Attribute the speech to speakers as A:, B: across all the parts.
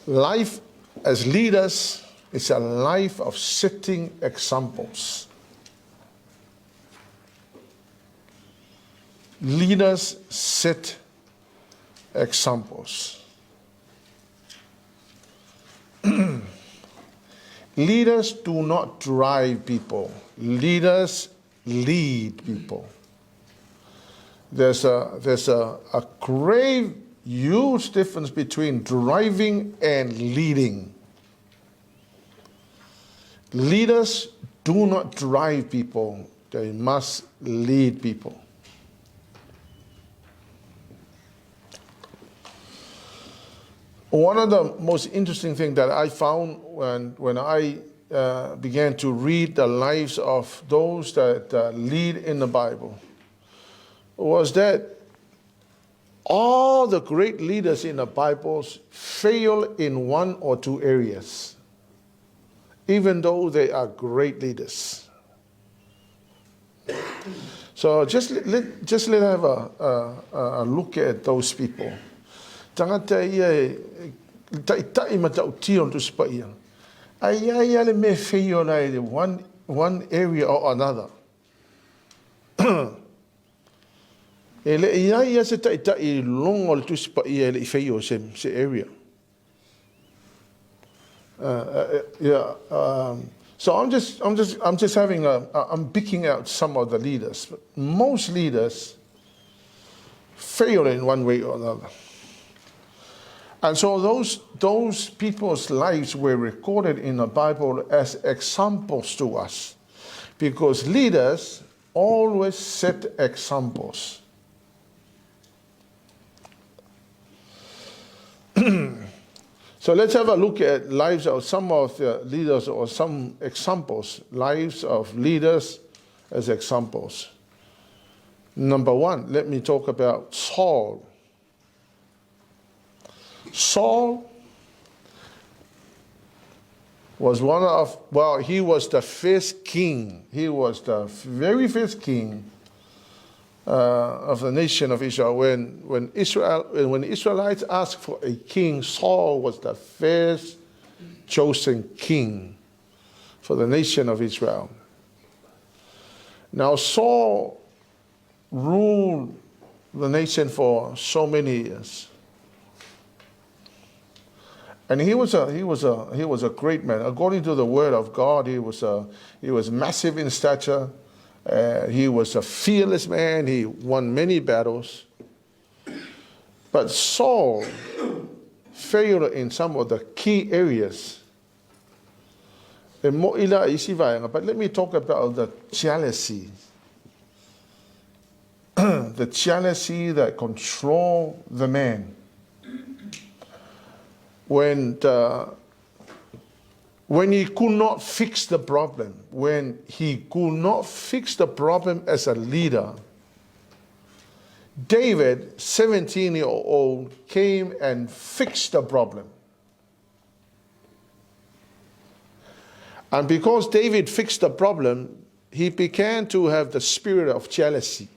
A: Life as leaders is a life of setting examples. Leaders set examples. Leaders do not drive people. Leaders lead people. There's a great, huge difference between driving and leading. Leaders do not drive people. They must lead people. One of the most interesting things that I found when I began to read the lives of those that lead in the Bible was that all the great leaders in the Bible fail in one or two areas, even though they are great leaders. So just let have a look at those people. Tangata ia tai matau tion tu spaia. Ai le me fail in one area or another. Ele ia se tai longo le tu spaia le fail se area. So I'm just having I'm picking out some of the leaders. Most leaders fail in one way or another. And so those people's lives were recorded in the Bible as examples to us, because leaders always set examples. So let's have a look at lives of some of the leaders, or some examples, lives of leaders as examples. Number one, let me talk about Saul. Saul was he was the first king. He was the very first king of the nation of Israel. When the Israelites asked for a king, Saul was the first chosen king for the nation of Israel. Now Saul ruled the nation for so many years. And he was a great man. According to the word of God, he was massive in stature. He was a fearless man. He won many battles. But Saul failed in some of the key areas. But let me talk about the jealousy. The jealousy that controlled the man. When he could not fix the problem, when he could not fix the problem as a leader, David, 17-year-old, came and fixed the problem. And because David fixed the problem, he began to have the spirit of jealousy.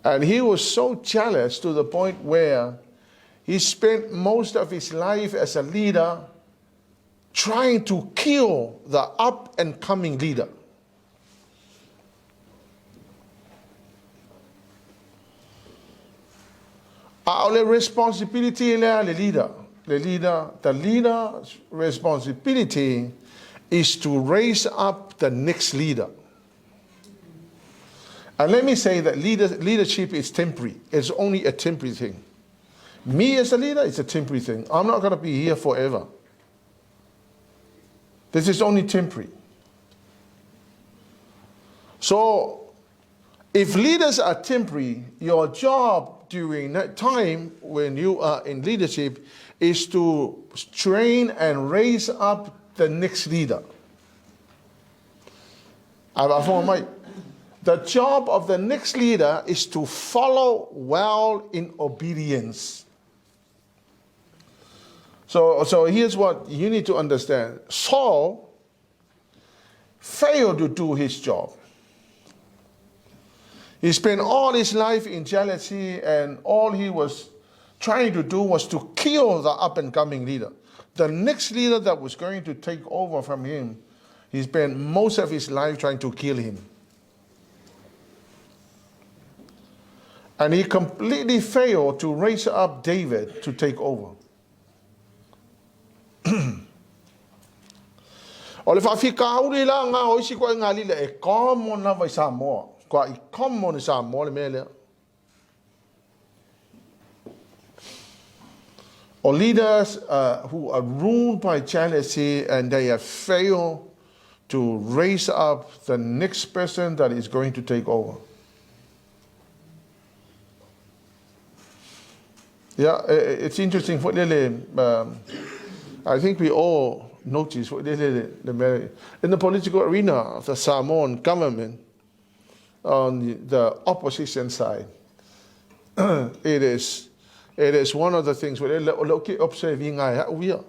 A: And he was so jealous to the point where he spent most of his life as a leader trying to kill the up-and-coming leader. The responsibility of the leader's responsibility is to raise up the next leader. And let me say that leadership is temporary. It's only a temporary thing. Me as a leader, it's a temporary thing. I'm not going to be here forever. This is only temporary. So, if leaders are temporary, your job during that time when you are in leadership is to train and raise up the next leader. The job of the next leader is to follow well in obedience. So here's what you need to understand. Saul failed to do his job. He spent all his life in jealousy, and all he was trying to do was to kill the up-and-coming leader. The next leader that was going to take over from him, he spent most of his life trying to kill him. And he completely failed to raise up David to take over. O le whawhikauri la ngā oisi koe ngā lile e komo na vai Samoa. Koa I komo ni Samoa le mea lea. Or leaders who are ruled by jealousy and they have failed to raise up the next person that is going to take over. Yeah, it's interesting. I think we all notice in the political arena of the Samoan government on the opposition side. It is one of the things where they observing and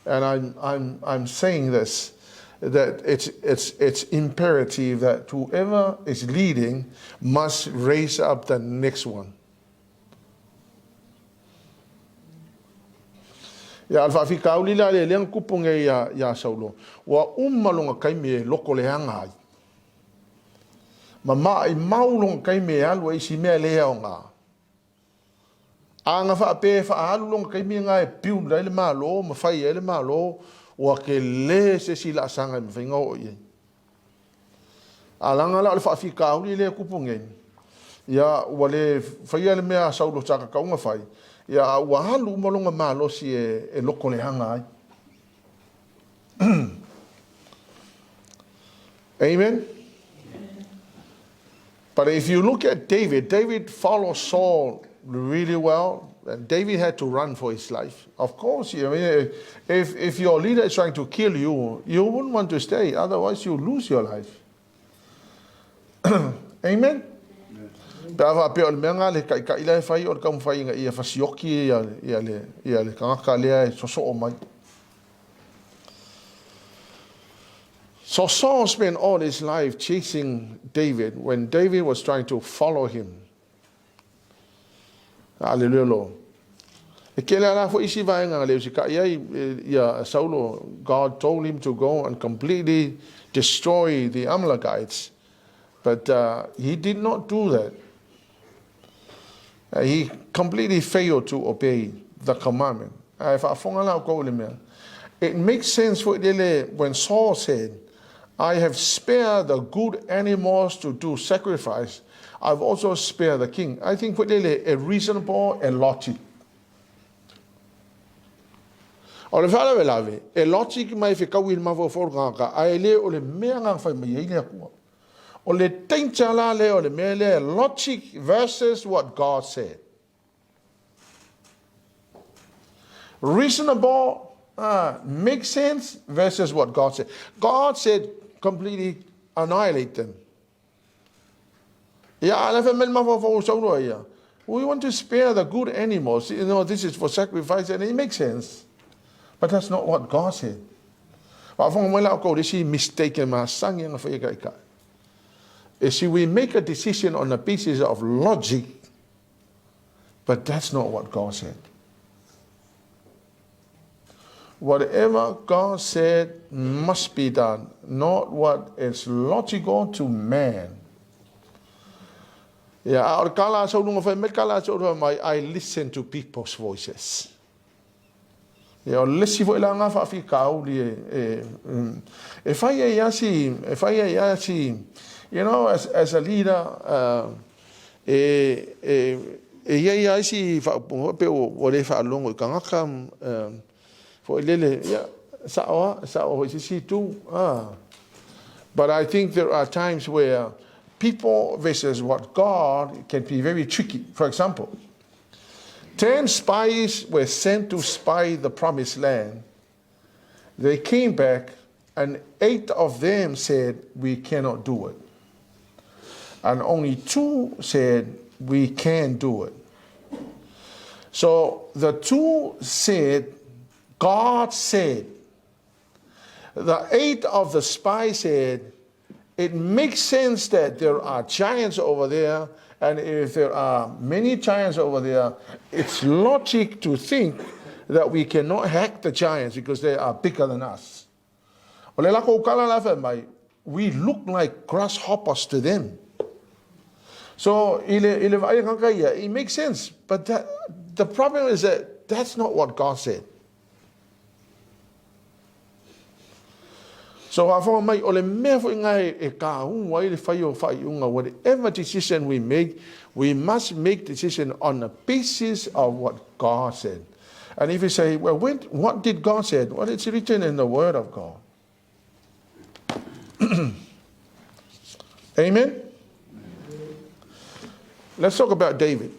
A: I'm saying this, that it's imperative that whoever is leading must raise up the next one. Ya alfa fika ulila le leang kupunge ya Saulo. Wa ummalunga kaime loko le hanga. Mama I maulunga kaime alwa isi mea le nga. Anga fa pe fa alunga kaime nga e piu le malo, ma fai le malo, wa ke le se sila sanga me finga o ye. Alanga la alfa fika ulile kupunge. Ya wale fai le mea Saulo taka kaunga fai. Ya wahalu malonga malo si e loko le hanga ai. Amen? But if you look at David, David followed Saul really well, and David had to run for his life. Of course, I mean, if your leader is trying to kill you, you wouldn't want to stay, otherwise you lose your life. Amen? Dava pe o menga le kai kai le fai o kam fai nga ia fasioki ia le kanga le so o mai. So Saul spent all his life chasing David when David was trying to follow him. Hallelujah. E kele ala fo isi vai nga le si kai ia Saulo, God told him to go and completely destroy the Amalekites, but he did not do that. He completely failed to obey the commandment. It makes sense for when Saul said, I have spared the good animals to do sacrifice. I've also spared the king. I think for a reasonable and logic. O le fala we lave, e logic mai fe kawil ma fo forga ai le o le mea nga fai mai le ku. O le teintala le o le mea le logic versus what God said. Reasonable makes sense versus what God said. God said completely annihilate them. Yeah, we want to spare the good animals. You know, this is for sacrifice, and it makes sense. But that's not what God said. You see, we make a decision on the basis of logic, but that's not what God said. Whatever God said must be done, not what is logical to man. Yeah, I listen to people's voices. Yeah, listen for if I you know, as a leader, but I think there are times where people versus what God can be very tricky. For example, 10 spies were sent to spy the promised land. They came back and 8 of them said, we cannot do it. And only 2 said, we can do it. So the 2 said, God said. The 8 of the spies said, it makes sense that there are giants over there And if there are many giants over there, it's logic to think that we cannot hack the giants because they are bigger than us. We look like grasshoppers to them. So it makes sense. But the problem is that that's not what God said. So whatever decision we make, we must make decision on the basis of what God said. And if you say, well, what did God say? Well, it's written in the Word of God. Amen? Let's talk about David.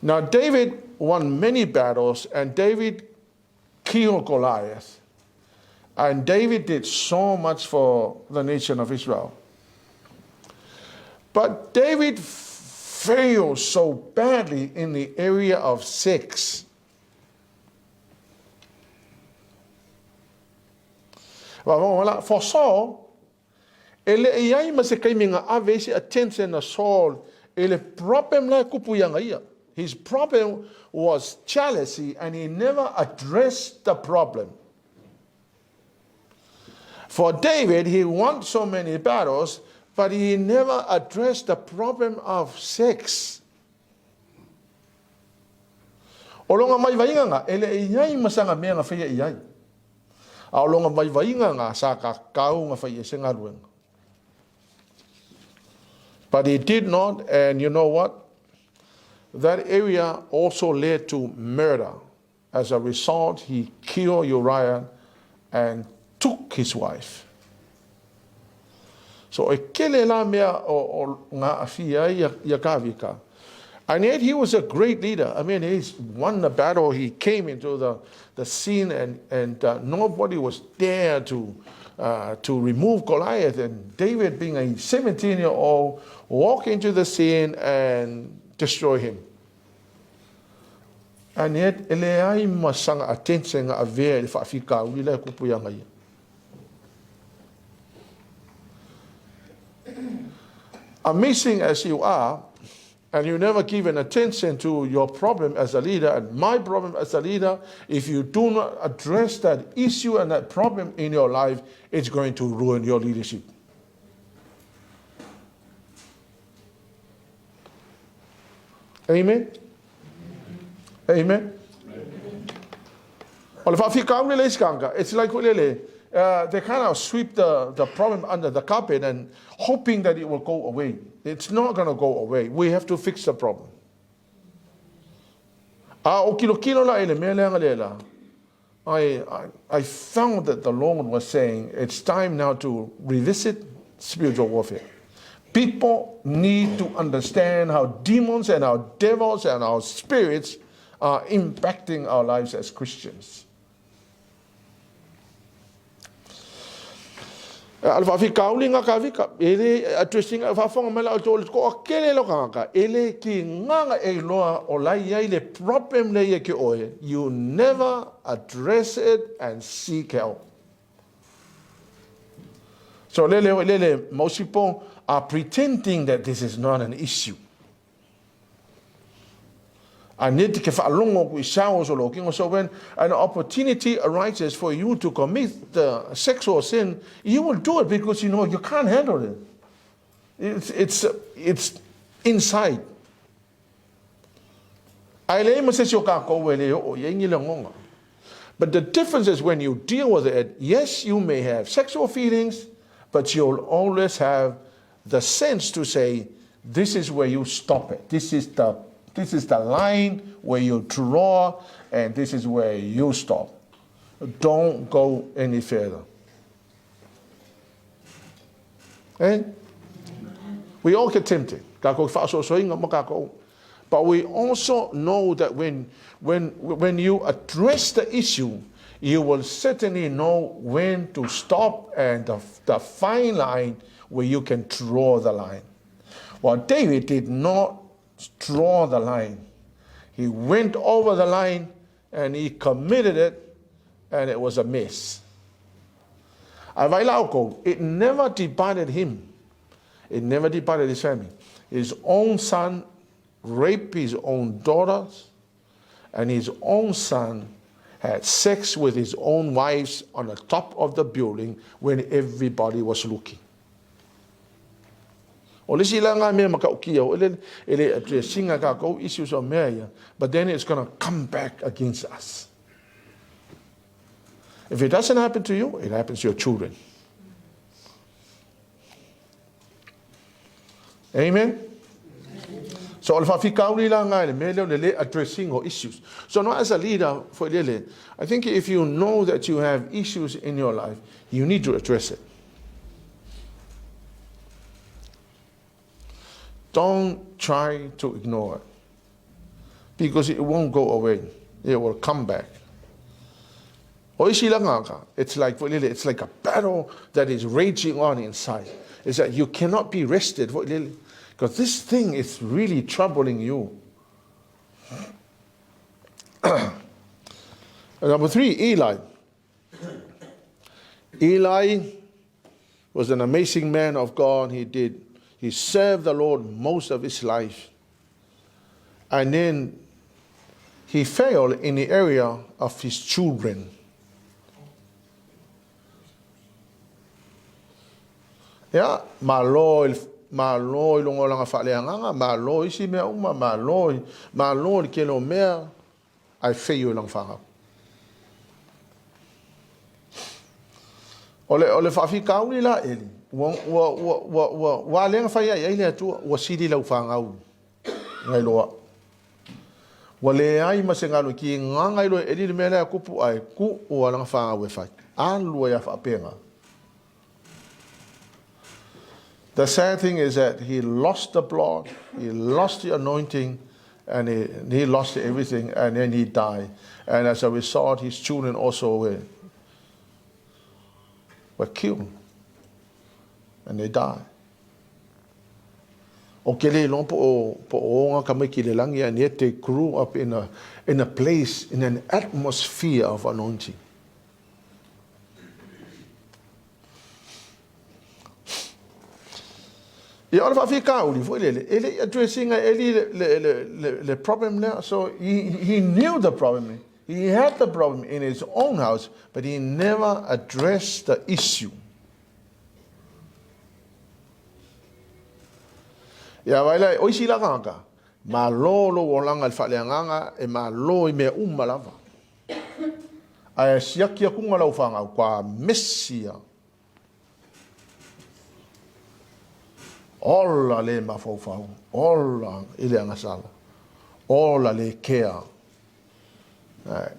A: Now, David won many battles, and David killed Goliath. And David did so much for the nation of Israel. But David failed so badly in the area of sex. For Saul, attention to Saul, his problem was jealousy, and he never addressed the problem. For David, he won so many battles, but he never addressed the problem of sex. But he did not, and you know what? That area also led to murder. As a result, he killed Uriah and took his wife. So and yet he was a great leader. I mean, he won the battle. He came into the scene, and nobody was there to remove Goliath. And David, being a 17-year-old, walked into the scene and destroy him. And yet, amazing as you are, and you never given attention to your problem as a leader and my problem as a leader, if you do not address that issue and that problem in your life, it's going to ruin your leadership. Amen? Amen? It's like they kind of sweep the problem under the carpet and hoping that it will go away. It's not going to go away. We have to fix the problem. I found that the Lord was saying it's time now to revisit spiritual warfare. People need to understand how demons and our devils and our spirits are impacting our lives as Christians. Alfa kaulinga kavika ele addressing alfa fonga mala tol ko kele lo kanga ele ki nganga e loa o lai ile problem le ye ki oe, you never address it and seek help. So most people are pretending that this is not an issue. So when an opportunity arises for you to commit the sexual sin, you will do it because you know you can't handle it. It's inside. But the difference is when you deal with it, yes, you may have sexual feelings, but you'll always have the sense to say, this is where you stop it. This is the line where you draw, and this is where you stop. Don't go any further. And we all get tempted. But we also know that when you address the issue, you will certainly know when to stop and the fine line where you can draw the line. Well, David did not draw the line. He went over the line and he committed it, and it was a mess. It never divided him. It never departed his family. His own son raped his own daughters, and his own son had sex with his own wives on the top of the building when everybody was looking. But then it's going to come back against us. If it doesn't happen to you, it happens to your children. Amen? So addressing or issues. So now as a leader, I think if you know that you have issues in your life, you need to address it. Don't try to ignore it, because it won't go away. It will come back. It's like a battle that is raging on inside. It's that you cannot be rested, because this thing is really troubling you. Number 3, Eli. Eli was an amazing man of God. He served the Lord most of his life. And then he failed in the area of his children. Yeah, maloi longo langa faleanga, maloi si me uma maloi kelo mer ai feio lang fanga. Ole fafi kauli la eli. Wa lenga fa ya ile tu wa sidi lau fanga u. Ngai loa. Wa le ai masengalo ki ngai lo eli me la kupu ai ku o langa fanga we fa. An lo ya fa penga. The sad thing is that he lost the blood, he lost the anointing, and he lost everything, and then he died. And as a result, his children also were killed, and they died. And yet they grew up in a place, in an atmosphere of anointing. Addressing the problem now. So he knew the problem. He had the problem in his own house, but he never addressed the issue. Ya waila oisila kanga malolo wolanga alfaleanga e malo me umalava. Aya siakia kungala ufanga kwa Messia. Ola le mafofau, ola ile angasala, ola le care.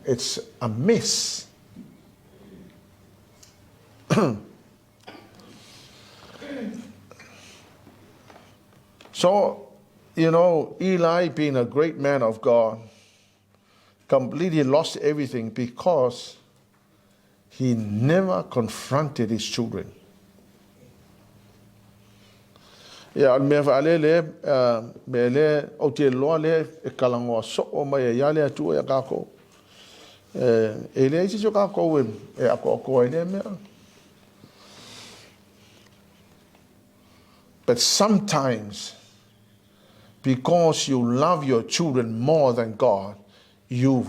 A: It's a mess. So, Eli, being a great man of God, completely lost everything because he never confronted his children. Ya me vale mele otelo le kalango so o mai yale atu ya kako ele isi so kako akoko ele me. But sometimes, because you love your children more than God, you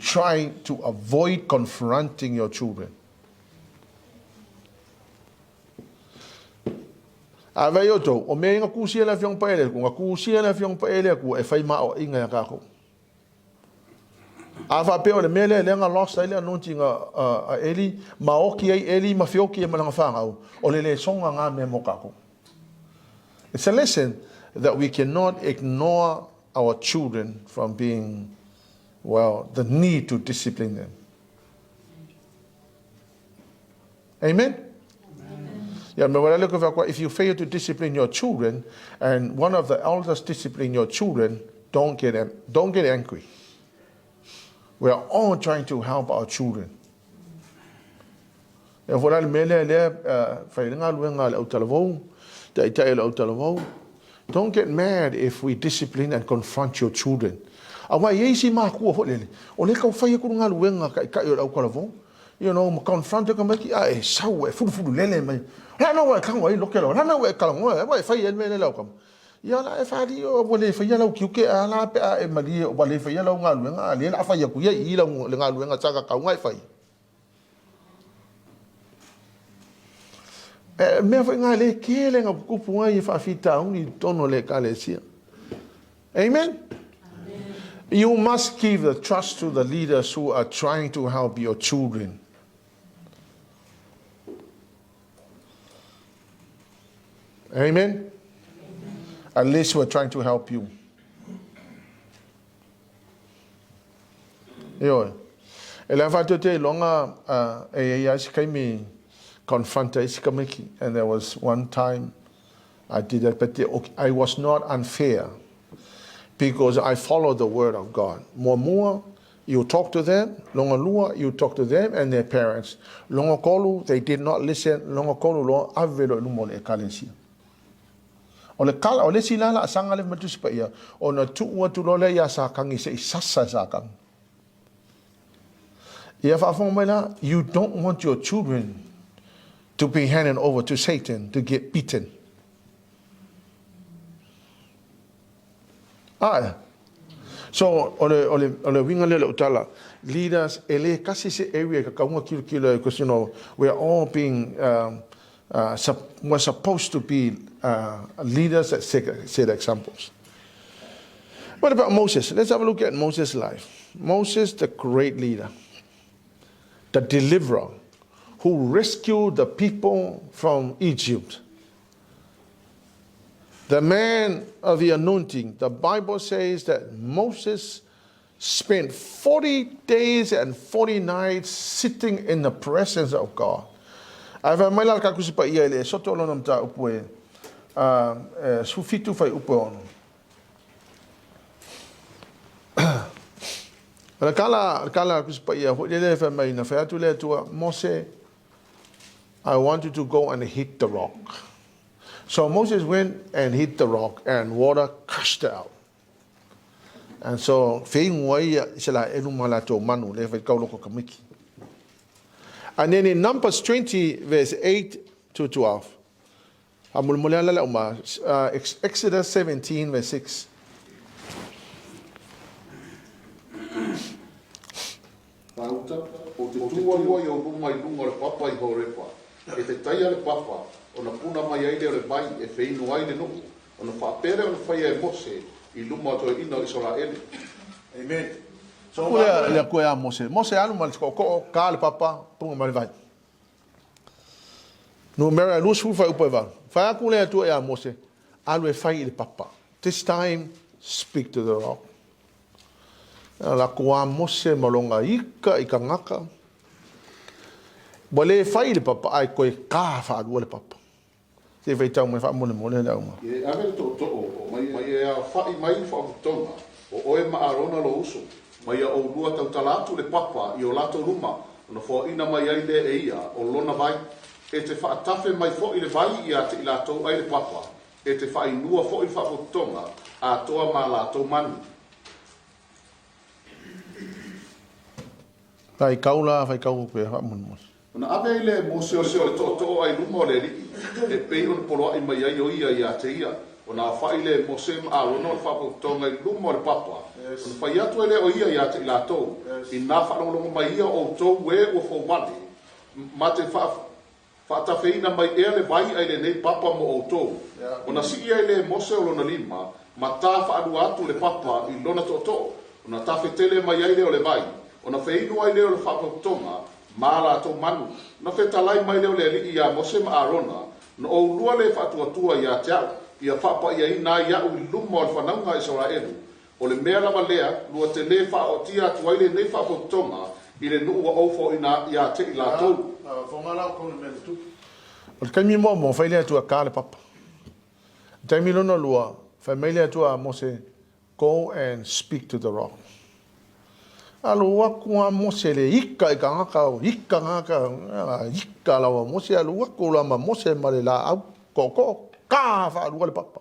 A: try to avoid confronting your children. Avayoto o me nga kusia la fiong paele ku nga kusia la fiong paele ku e fai ma o inga ka ko ava pe o le mele le nga lost ile anunti nga eli ma o ki eli ma fioki ma nga fanga o le songa nga me mo ka ko. It's a lesson that we cannot ignore our children from being, the need to discipline them. Amen. If you fail to discipline your children, and one of the elders discipline your children, don't get angry. We are all trying to help our children. Don't get mad if we discipline and confront your children. confront ka mai ki ai sau e fu lele mai la no wa kan wa lo ke lo la no wa ka lo wa fa ye me le lo kam ya la e fa di o bole fa ya lo ki ke ala pe e mali o bole fa ya lo nga lu nga le la fa ya ku ye I lo nga lu nga tsaka ka ngai fa me fa nga le ke le nga ku pu ngai fa fita un I tono le ka le sia amen. You must give the trust to the leaders who are trying to help your children. Amen? At least we're trying to help you. Yo. And there was one time I did that, but I was not unfair. Because I follow the word of God. More, you talk to them. Longa lua, you talk to them and their parents. Longa kolu, they did not listen. Longa kolu lo avelo lumole kalensia. Ole kala ole silala asanga le matusipa ia. Ona tuua tulole ya sakangi se sasa sakang. You don't want your children to be handed over to Satan to get beaten. So ole winga le utala leaders ele kasi se area ka kaunga kilo because we are all being we're supposed to be leaders that set examples. What about Moses? Let's have a look at Moses' life. Moses, the great leader, the deliverer, who rescued the people from Egypt. The man of the anointing. The Bible says that Moses spent 40 days and 40 nights sitting in the presence of God. Ava mai la ka kusipa ia ile soto lo namta upoe. Sufitu fai upoe ono. La kala kusipa ia ho ile fa mai na fa tu le tua Mose, I want you to go and hit the rock. So Moses went and hit the rock and water gushed out. And so and then in Numbers 20 verse 8 to 12. Exodus 17 verse 6.
B: Ona puna mai ai le bai e feinu ai le nuku ona whapere ona whai e Mose I luma to ina Israel.
A: Amen. So le koe a Mose alu mal ko ka le papa punga mal vai. No mera lus fu fa upo va. Fa ku le tu e a Mose alu e fai le papa. This time speak to the rock. La ko a Mose malonga ika ngaka. Bole fai le papa ai koe ka fa le papa. Se vai tau me fa mo le Leauma.
B: E ave to mai e fai mai fa tonga. O e ma arona lo uso. Mai o lua tau talatu le papa I o lato ruma. Ona fo ina mai ai le e ia o lona vai. E te fa tafe mai fo I le vai ia te lato ai le papa. E te fa inua fo I fa tonga a toa ma lato manu.
A: Fai kaula fai kau pe fa mo.
B: Ona ave ile Mose o to ai luma le ri e pe on polo ai mai ai o ia te ia ona fa ile Mose a no fa tonga I luma le papa ona fa ia to ile o ia te la to I na fa no mai ia o to we o fo wale ma te fa ta feina mai ele vai ai le nei papa mo o to ona si ia ile Mose o lona lima ma ta fa adu atu le papa I lona to ona ta fetele mai ai le o le vai ona feinu ai le o le fa tonga mala to manu no fe talai mai le li ia Mose ma arona no o lua le fa tua ia tia ia fa pa ia ina ia u lumo fa na nga Israel o le mea la malea lua te le fa o tia tua ile ne fa tonga ile no o fo ina ia te la to
A: fo ngala ko le tu o le kami mo fa ile tua ka le papa tami no lua fa mai le tua Mose go and speak to the rock. Alu waku a Mose le ika lawa Mose alu waku la ma Mose male la au koko ka fa alu le papa.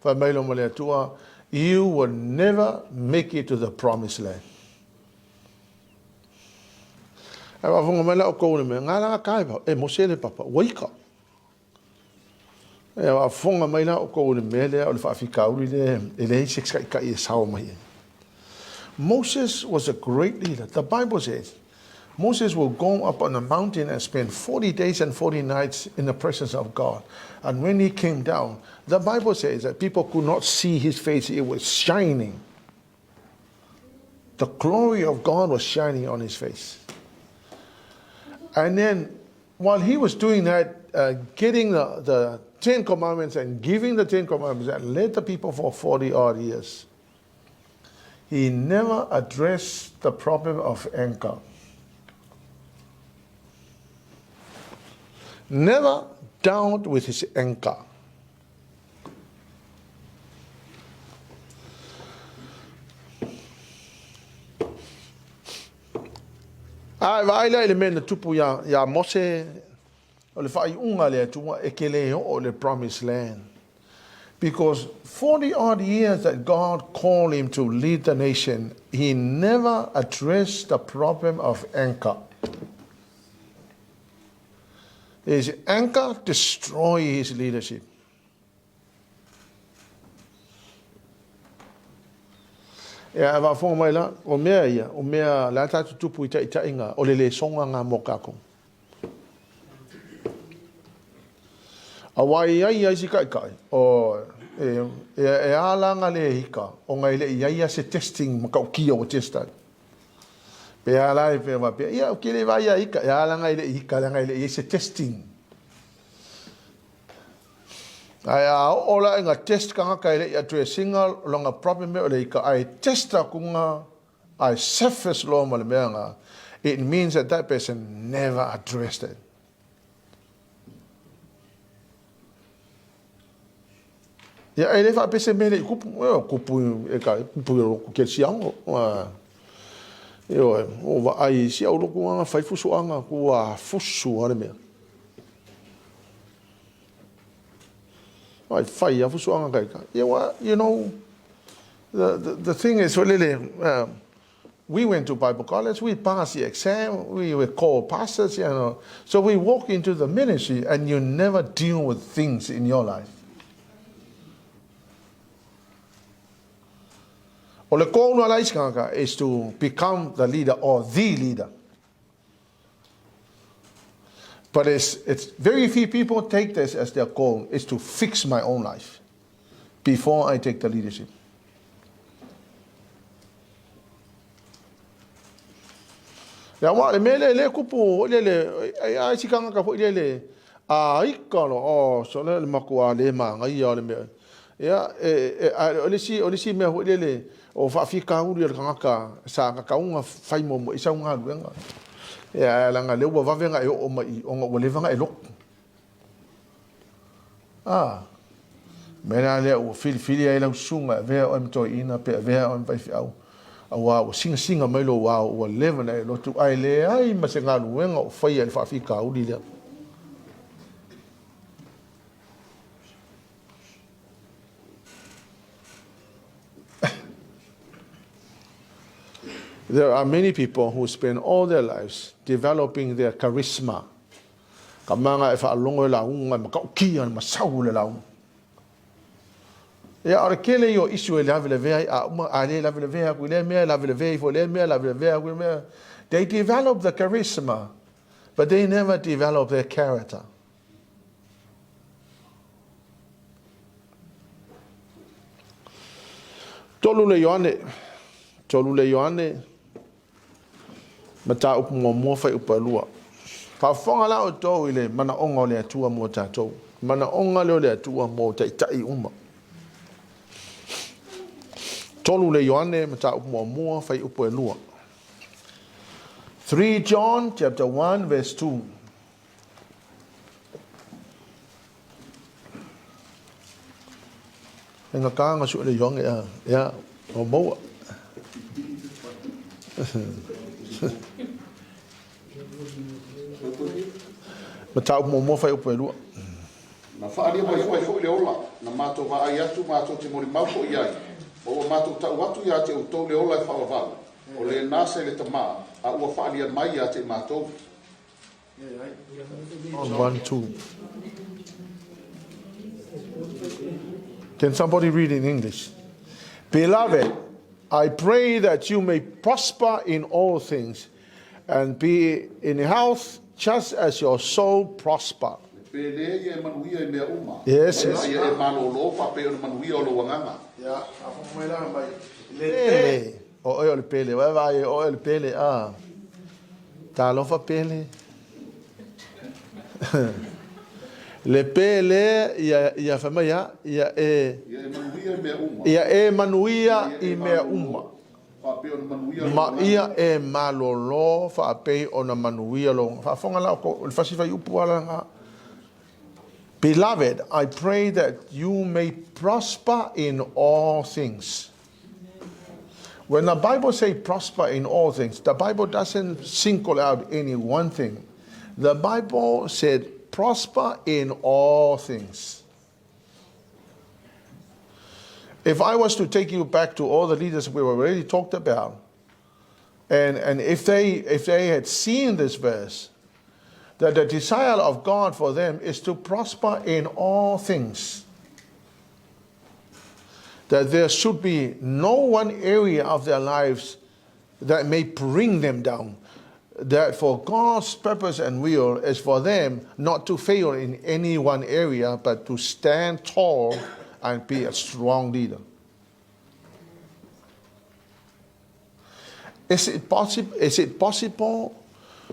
A: Fa mailo male tua you will never make it to the promised land. Ai wa fonga mai la o ko le me ngala kai pa e mo se le papa waika. E wa fonga mai la o ko le me le o le fa Afrika uri le ele six ka e sao mai. Moses was a great leader. The Bible says Moses will go up on a mountain and spend 40 days and 40 nights in the presence of God. And when he came down, the Bible says that people could not see his face. It was shining. The glory of God was shining on his face. And then while he was doing that, getting the 10 Commandments and giving the 10 Commandments and led the people for 40 odd years, he never addressed the problem of anger. Never dealt with his anger. Vai la ele mena tupu ya Mose o le fai unga le atua e ke le o le promised land. Because 40 odd years that God called him to lead the nation, he never addressed the problem of anger. His anger destroyed his leadership. Ya va fo mai la o mea la ta tupu ita inga o le songa nga mokako. Awai ai si kai o ala nga le hika o ngai le ia se testing makau ki o testa. Pe ala e pe va pe ia o kile vai hika ala nga le hika nga le se testing. Ai ola nga test kanga kai le atu single longa problem me le hika ai testa kunga ai surface lo mo le menga. It means that that person never addressed it. Ya ele fa pese mele kupu e ka kupu ku ke siango yo o va ai si au ku anga fai fusu anga ku a fusu ale me ai fai a fusu anga ka you know the thing is really we went to Bible college, we passed the exam, we were called pastors, you know, so we walk into the ministry and you never deal with things in your life. The call is to become the leader or the leader. But it's very few people take this as their goal, is to fix my own life before I take the leadership. Ya wa le mele le kupu le ai sikanga ka fo le ai kalo o so le makua le manga ia le me ya olisi me ho le o fa fika uri le kanga sa ka unga fai mo isa unga luenga ya langa le wa venga e o mai o le vanga e lo mena le o fili ai la sunga ve o mto ina pe ve o vai au wa singa mai lo wa o le vana e lo tu ai le ai ma se nga luenga o fai e fa fika uri le. There are many people who spend all their lives developing their charisma. Kamanga e fa longo la unga ma kia ma saule la. Ya arkele yo isu le ave le vea a uma ale la le vea ku le me la le vea fo le me la le vea ku me. They develop the charisma, but they never develop their character. Tolu le Yohane mata upu mo fai upa lua. Pa fonga la o tau ile mana onga le atua mo tatou. Mana onga le atua mo tai uma. Tolu le Yohane mata upu mo fai upa lua. 3 John chapter 1 verse 2. Nga kanga su le Yohane ya o mo. Matau mo fai upo lua.
B: Na whaari mai fo le ola, na mātou wa ai atu, mātou te mori mau fo iai. O mātou tau atu ia te utau le ola e whaawawala. O le nasa le tama, a ua whaalia mai a te mātou.
A: On 1:2. Can somebody read in English? Beloved, I pray that you may prosper in all things and be in health just as your soul prosper. Yes, yes. Pele. O le pele. Vai o le pele. Ta lofa pele. Le pele ia famaya ia manuia I mea uma. Ma ia malolo fa pe ona manuia lo. Fa fonga la ko fa si fa upu ala. Beloved, I pray that you may prosper in all things. When the Bible says prosper in all things, the Bible doesn't single out any one thing. The Bible said prosper in all things. If I was to take you back to all the leaders we already talked about, and if they had seen this verse, that the desire of God for them is to prosper in all things, that there should be no one area of their lives that may bring them down, that for God's purpose and will is for them not to fail in any one area, but to stand tall and be a strong leader. Is it possible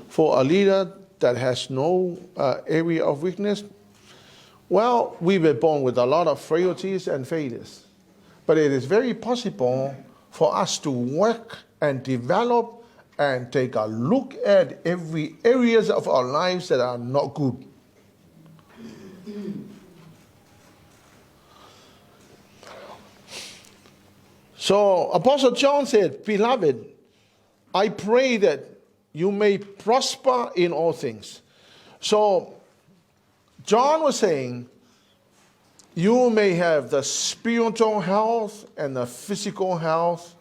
A: for a leader that has no area of weakness? Well, we were born with a lot of frailties and failures. But it is very possible for us to work and develop and take a look at every areas of our lives that are not good. So Apostle John said, Beloved, I pray that you may prosper in all things. So John was saying, you may have the spiritual health and the physical health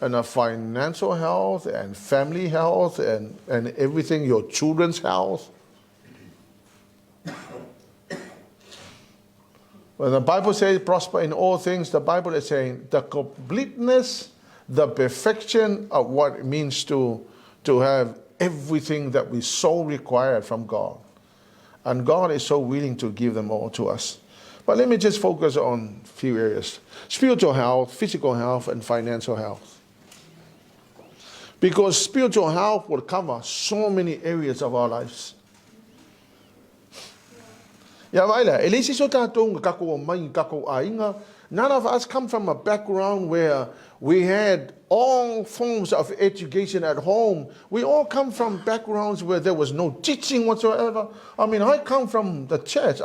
A: and the financial health and family health and everything, your children's health. When the Bible says prosper in all things, the Bible is saying the completeness, the perfection of what it means to have everything that we so require from God. And God is so willing to give them all to us. But let me just focus on a few areas. Spiritual health, physical health, and financial health. Because spiritual health will cover so many areas of our lives. None of us come from a background where we had all forms of education at home. We all come from backgrounds where there was no teaching whatsoever. I mean, I come from the church.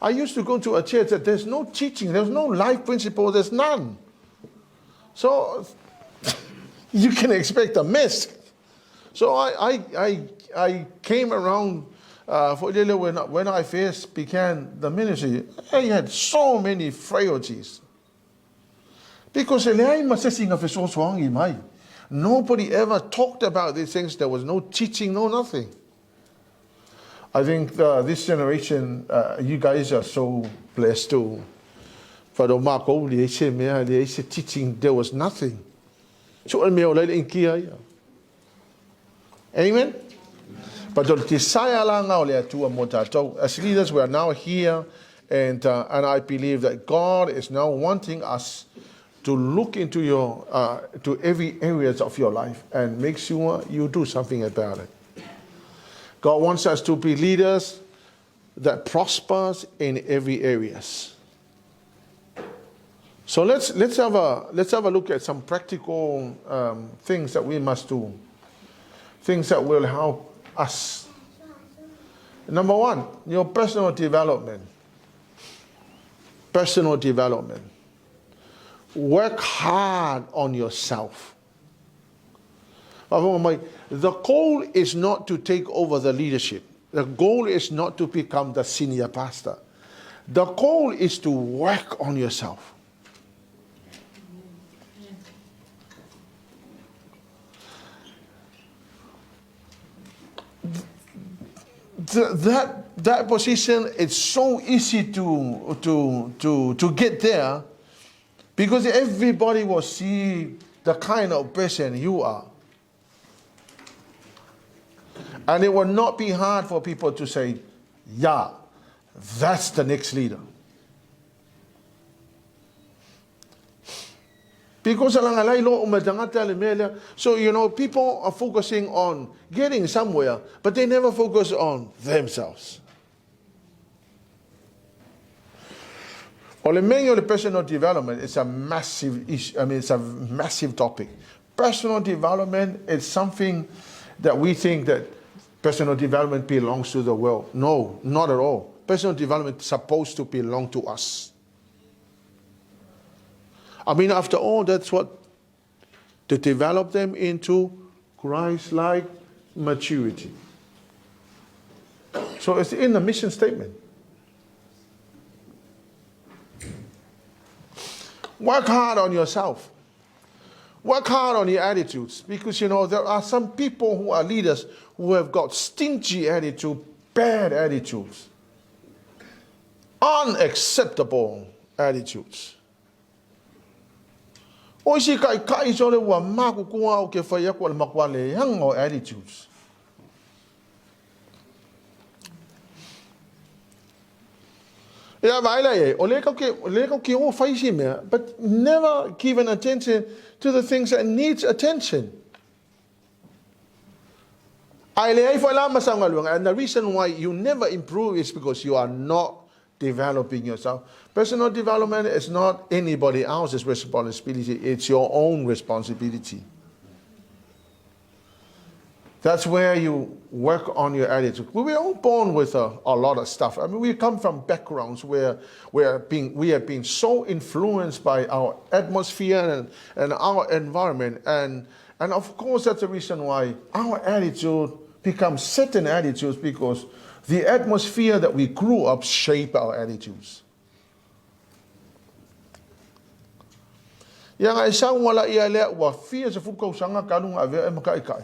A: I used to go to a church that there's no teaching, there's no life principle, there's none. So you can expect a mess. So I came around for a little when I first began the ministry. I had so many frailties. Because nobody ever talked about these things. There was no teaching, no nothing. I think this generation, you guys are so blessed too. For the Marco, teaching, there was nothing. Amen? But the desire as leaders, we are now here, and I believe that God is now wanting us to look into to every areas of your life and make sure you do something about it. God wants us to be leaders that prospers in every areas. So let's have a look at some practical things that we must do, things that will help us. Number one, your personal development. Personal development. Work hard on yourself. The goal is not to take over the leadership. The goal is not to become the senior pastor. The goal is to work on yourself. that position, it's so easy to get there because everybody will see the kind of person you are. And it will not be hard for people to say, yeah, that's the next leader. Because so, you know, people are focusing on getting somewhere, but they never focus on themselves. Or the main of the personal development is a massive issue. I mean, it's a massive topic. Personal development is something that we think that personal development belongs to the world. No, not at all. Personal development is supposed to belong to us. I mean, after all, that's what, to develop them into Christ-like maturity. So it's in the mission statement. Work hard on yourself. Work hard on your attitudes. Because, you know, there are some people who are leaders who have got stingy attitude, bad attitudes, unacceptable attitudes. Attitudes. But never given attention to the things that needs attention. And the reason why you never improve is because you are not developing yourself. Personal development is not anybody else's responsibility. It's your own responsibility. That's where you work on your attitude. We were all born with a lot of stuff. I mean, we come from backgrounds where we have been so influenced by our atmosphere and our environment. And of course, that's the reason why our attitude becomes certain attitudes, because the atmosphere that we grew up shape our attitudes. Yang ay sang wala iale wa fear sa fuko sanga kalung ave makai.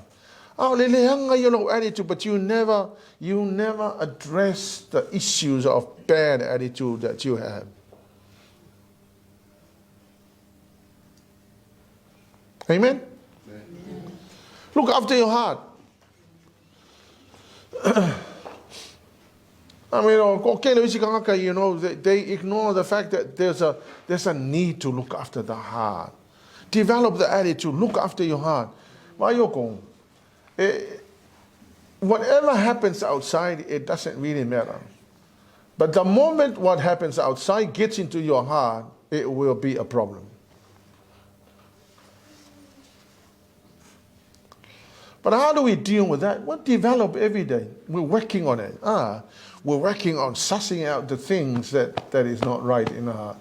A: Attitude, but you never address the issues of bad attitude that you have. Amen? Amen. Look after your heart. I mean, you know, they ignore the fact that there's a need to look after the heart. Develop the attitude, look after your heart. Whatever happens outside, it doesn't really matter. But the moment what happens outside gets into your heart, it will be a problem. But how do we deal with that? We develop every day. We're working on it. We're working on sussing out the things that is not right in the heart.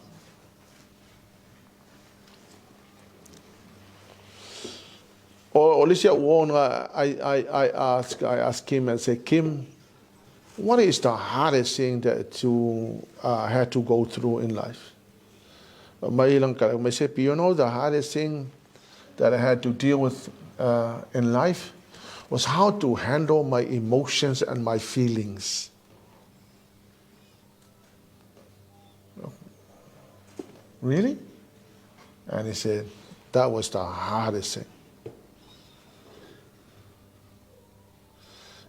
A: Or Alicia Warner, I asked Kim and said, Kim, what is the hardest thing that you had to go through in life? Sepi, you know, the hardest thing that I had to deal with in life was how to handle my emotions and my feelings. Really? And he said, that was the hardest thing.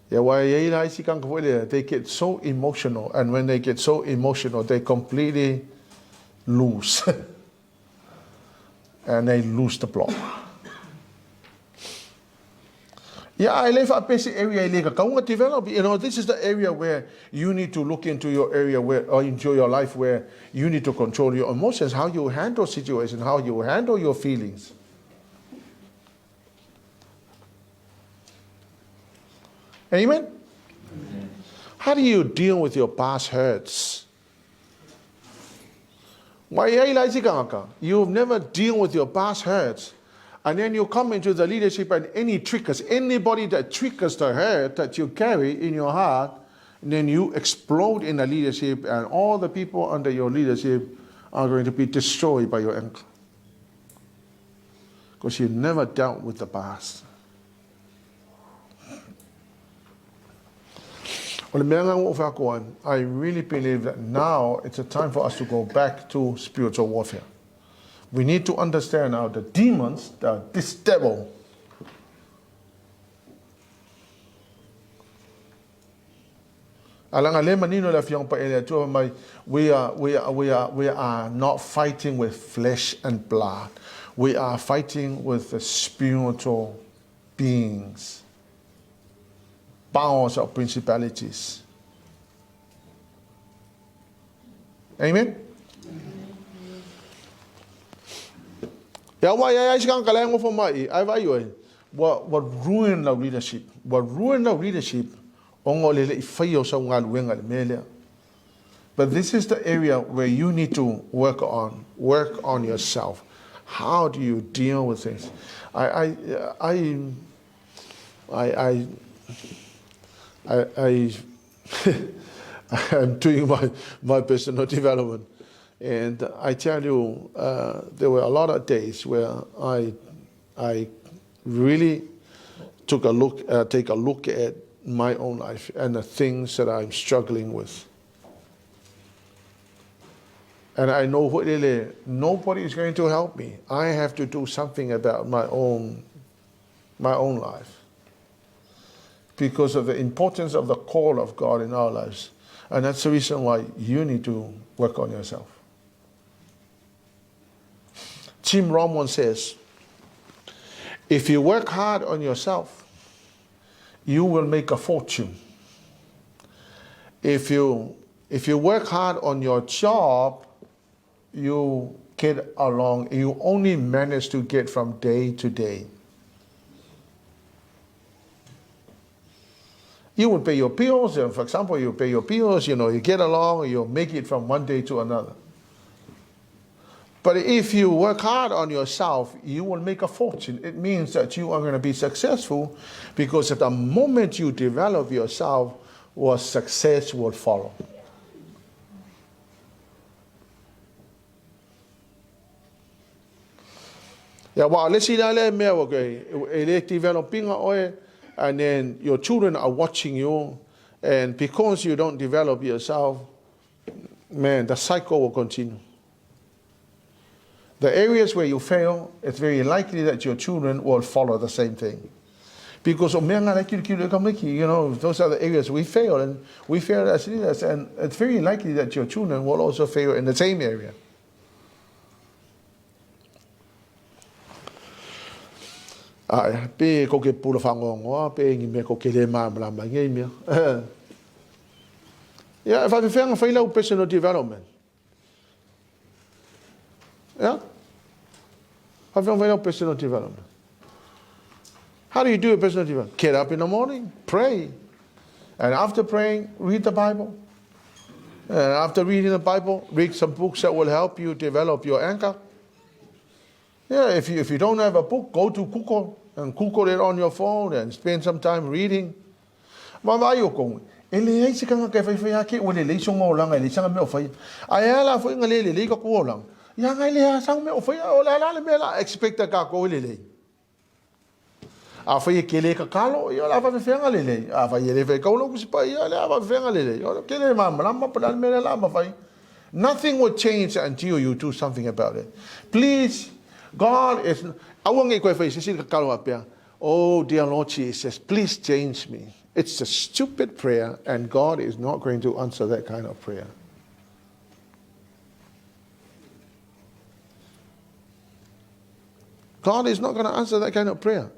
A: They get so emotional, and when they get so emotional, they completely lose. And they lose the plot. Yeah, I live a basic area. Develop. You know, this is the area where you need to look into your area or into your life where you need to control your emotions, how you handle situations, how you handle your feelings. Amen? Amen. How do you deal with your past hurts? You've never dealt with your past hurts. And then you come into the leadership, and anybody that triggers the hurt that you carry in your heart, and then you explode in the leadership, and all the people under your leadership are going to be destroyed by your anger. Because you never dealt with the past. I really believe that now it's a time for us to go back to spiritual warfare. We need to understand now the demons, this devil. We are not fighting with flesh and blood. We are fighting with the spiritual beings, powers of principalities. Amen? What ruined our leadership? What ruined our leadership? But this is the area where you need to work on yourself. How do you deal with things? I'm doing my personal development, and I tell you, there were a lot of days where I really take a look at my own life and the things that I'm struggling with. And I know really nobody is going to help me. I have to do something about my own life, because of the importance of the call of God in our lives. And that's the reason why you need to work on yourself. Jim Rohn once says, if you work hard on yourself, you will make a fortune. If you work hard on your job, you get along. You only manage to get from day to day. You will pay your bills, and for example, you pay your bills, you get along, you make it from one day to another. But if you work hard on yourself, you will make a fortune. It means that you are going to be successful, because at the moment you develop yourself, success will follow. Yeah, well, let's see that developing, and then your children are watching you, and because you don't develop yourself, man, the cycle will continue. The areas where you fail, it's very likely that your children will follow the same thing. Because those are the areas we fail, and we fail as leaders, and it's very likely that your children will also fail in the same area. Yeah, if I fail personal development. Yeah? Personal development. How do you do a personal development? Get up in the morning, pray. And after praying, read the Bible. And after reading the Bible, read some books that will help you develop your anchor. Yeah, if you don't have a book, go to Google and Google it on your phone and spend some time reading. Expect a go lele. Afa kele ka kalo yo la fa fenga lele. Afa yele fe ko lo kuspa yo la fa fenga lele. Yo kele ma lamba plan me la ma fa. Nothing will change until you do something about it. Please, God is awang ko fa sisi ka kalo apia. Oh dear Lord Jesus, please change me. It's a stupid prayer, and God is not going to answer that kind of prayer. God is not going to answer that kind of prayer.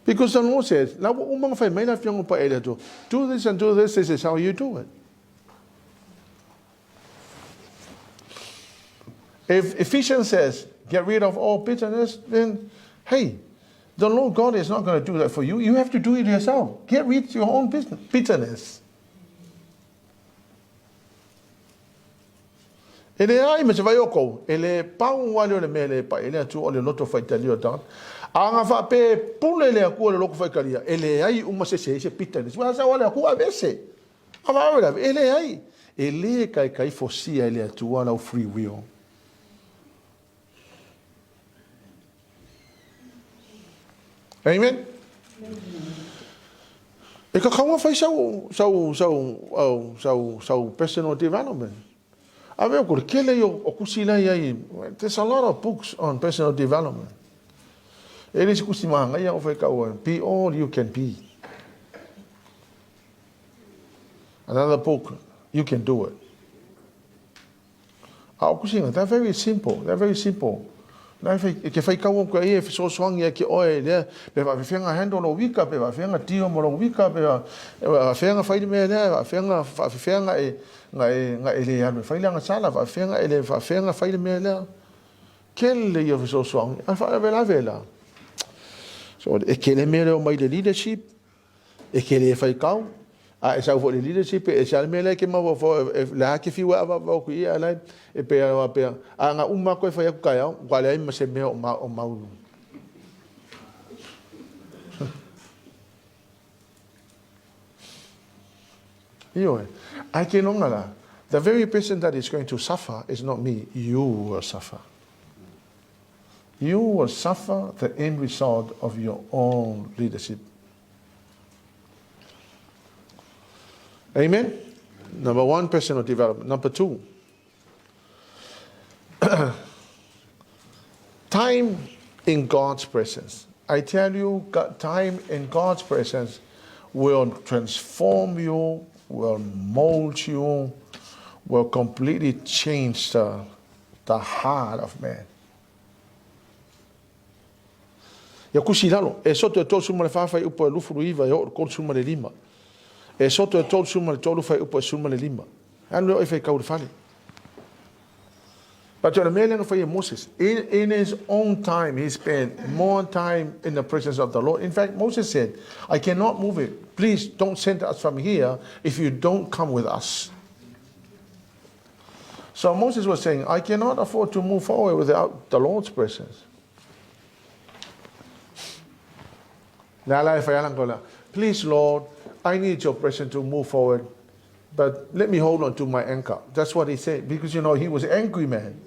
A: Because the Lord says, do this and do this, this is how you do it. If Ephesians says, get rid of all bitterness, then, hey, the Lord God is not going to do that for you. You have to do it yourself. Get rid of your own bitterness. Ele ai me vai oko ele pau wale le mele pa ele tu ole loto fa italio dan anga fa pe pule le ku le loko fa kalia ele ai uma se pita ni sa wale ku avese ava wala ele ai ele kai fosia ele tu wala o free will. E ka kaunga whai sau personal development. Awe o kore kele o kusila iai, there's a lot of books on personal development. E resi kusi mahanga ia o whai kaua, be all you can be. Another book, you can do it. A o kusinga, they're very simple, Nai ke whai kaua kua e so swangi e ki oe lea, pe wa whiwhenga hendo no wika, pe wa whiwhenga tio mo no wika, pe wa whiwhenga whaile mea lea, wa whiwhenga e le anu, whaile anga sala, wa whiwhenga whaile mea lea. Kele i o so swangi, a whaile vela. So e kele mea leo mai le leadership, e kele e whai kau, a e sau fo le leadership, e sale mea lea ke mawa fo, le hake fiwa awa ku ia alai, e pea wa pea. A nga umma koe whai aku kai au, wale ai ma se mea o maulu. Io e, ai ke nonga la, the very person that is going to suffer is not me, you will suffer. You will suffer the end result of your own leadership. Amen? Number one, personal development. Number two, time in God's presence. I tell you, time in God's presence will transform you, will mold you, will completely change the heart of man. Ya kusi lalo, e soto e tolu suma le whawhai upo e lufu ruiva e o kolu suma le lima. E soto e tolu suma le tolu whai upo e suma le lima. Anu leo e whai kauri whale. But to the man for Moses, in his own time, he spent more time in the presence of the Lord. In fact, Moses said, I cannot move it. Please don't send us from here if you don't come with us. So Moses was saying, I cannot afford to move forward without the Lord's presence. Please, Lord, I need your presence to move forward, but let me hold on to my anchor. That's what he said, because, you know, he was an angry man.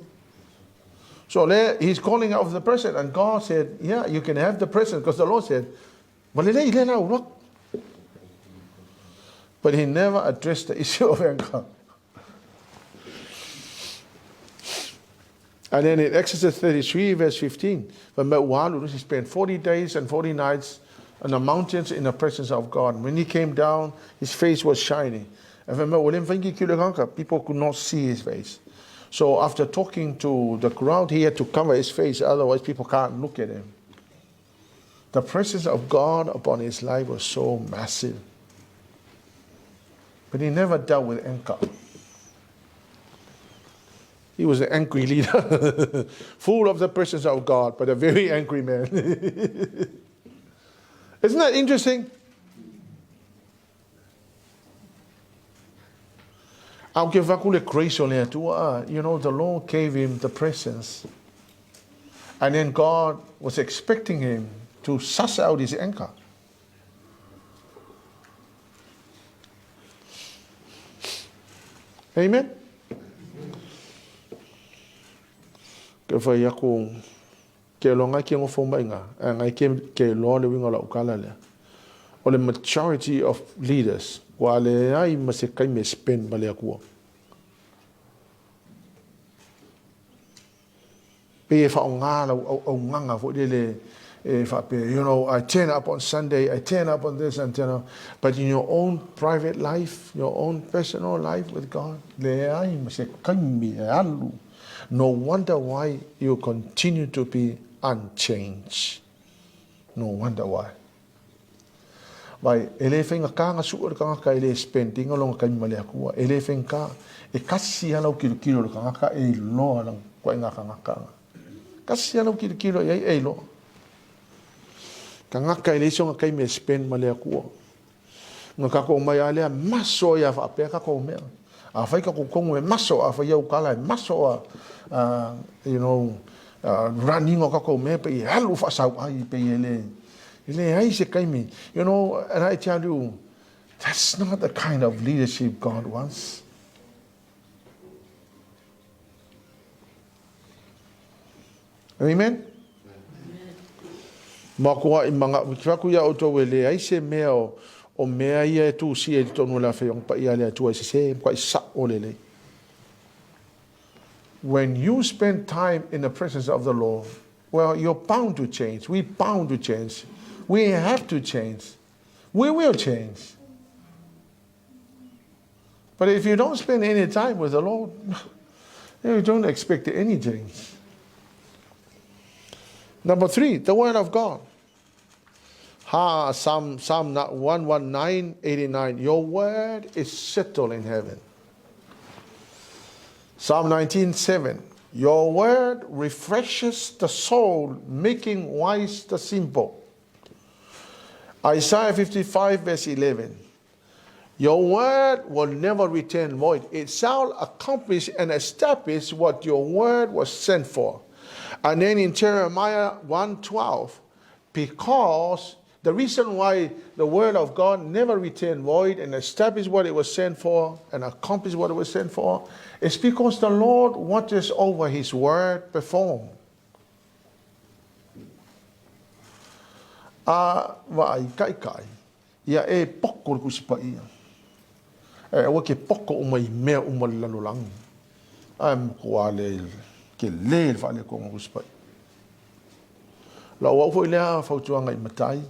A: So there, he's calling out for the presence, and God said, yeah, you can have the presence, because the Lord said, but he never addressed the issue of anger. And then in Exodus 33, verse 15, he spent 40 days and 40 nights on the mountains in the presence of God. When he came down, his face was shining. And people could not see his face. So after talking to the crowd, he had to cover his face, otherwise people can't look at him. The presence of God upon his life was so massive. But he never dealt with anger. He was an angry leader, full of the presence of God, but a very angry man. Isn't that interesting? You know, the Lord gave him the presence. And then God was expecting him to suss out his anger. Amen? Ke whai ako ke longa ki ngofo mainga ngai ke lo le winga la ukala le o le majority of leaders wa le ai ma se kai me spend ba le aku pe fa ngala o nganga fo le fa pe, you know, I turn up on Sunday, I turn up on this and but in your own private life, your own personal life with God, le ai ma se kai me alu. No wonder why you continue to be unchanged. No wonder why. Vai ele fenga kanga suur kanga ka ele spending along ka male akua ele fenga e kasi ala kilo kanga ka e lo ala ko nga kanga kanga kasi ala kilo e lo kanga ka ele so ka me spend male akua nga ka ko mai ale maso ya fa pe ka ko me a fai ka ko me maso a fa eu kala maso you know running ka ko me pe halu fa sa ai pe ele you know, and I tell you, that's not the kind of leadership God wants. Amen? Makua I mga kiwaku ya oto wele ai se mea o o mea ia e tu si e tonu la feong pa ia le tua se kwa sa olele. When you spend time in the presence of the Lord, well, you're bound to change. We're bound to change. We have to change. We will change. But if you don't spend any time with the Lord, you don't expect any change. Number 3, the Word of God. Psalm 119:89. Your word is settled in heaven. Psalm 19:7. Your word refreshes the soul, making wise the simple. Isaiah 55 verse 11. Your word will never return void. It shall accomplish and establish what your word was sent for. And then in Jeremiah 1:12, because the reason why the word of God never returned void and established what it was sent for and accomplished what it was sent for is because the Lord watches over his word perform. Vai kai. Ia e poko ku sipa ia. E wa ke poko o mai mea o mai lalulang. Am ko ale ke le fa le ko ku sipa. La wa fo ile fa tu ngai matai.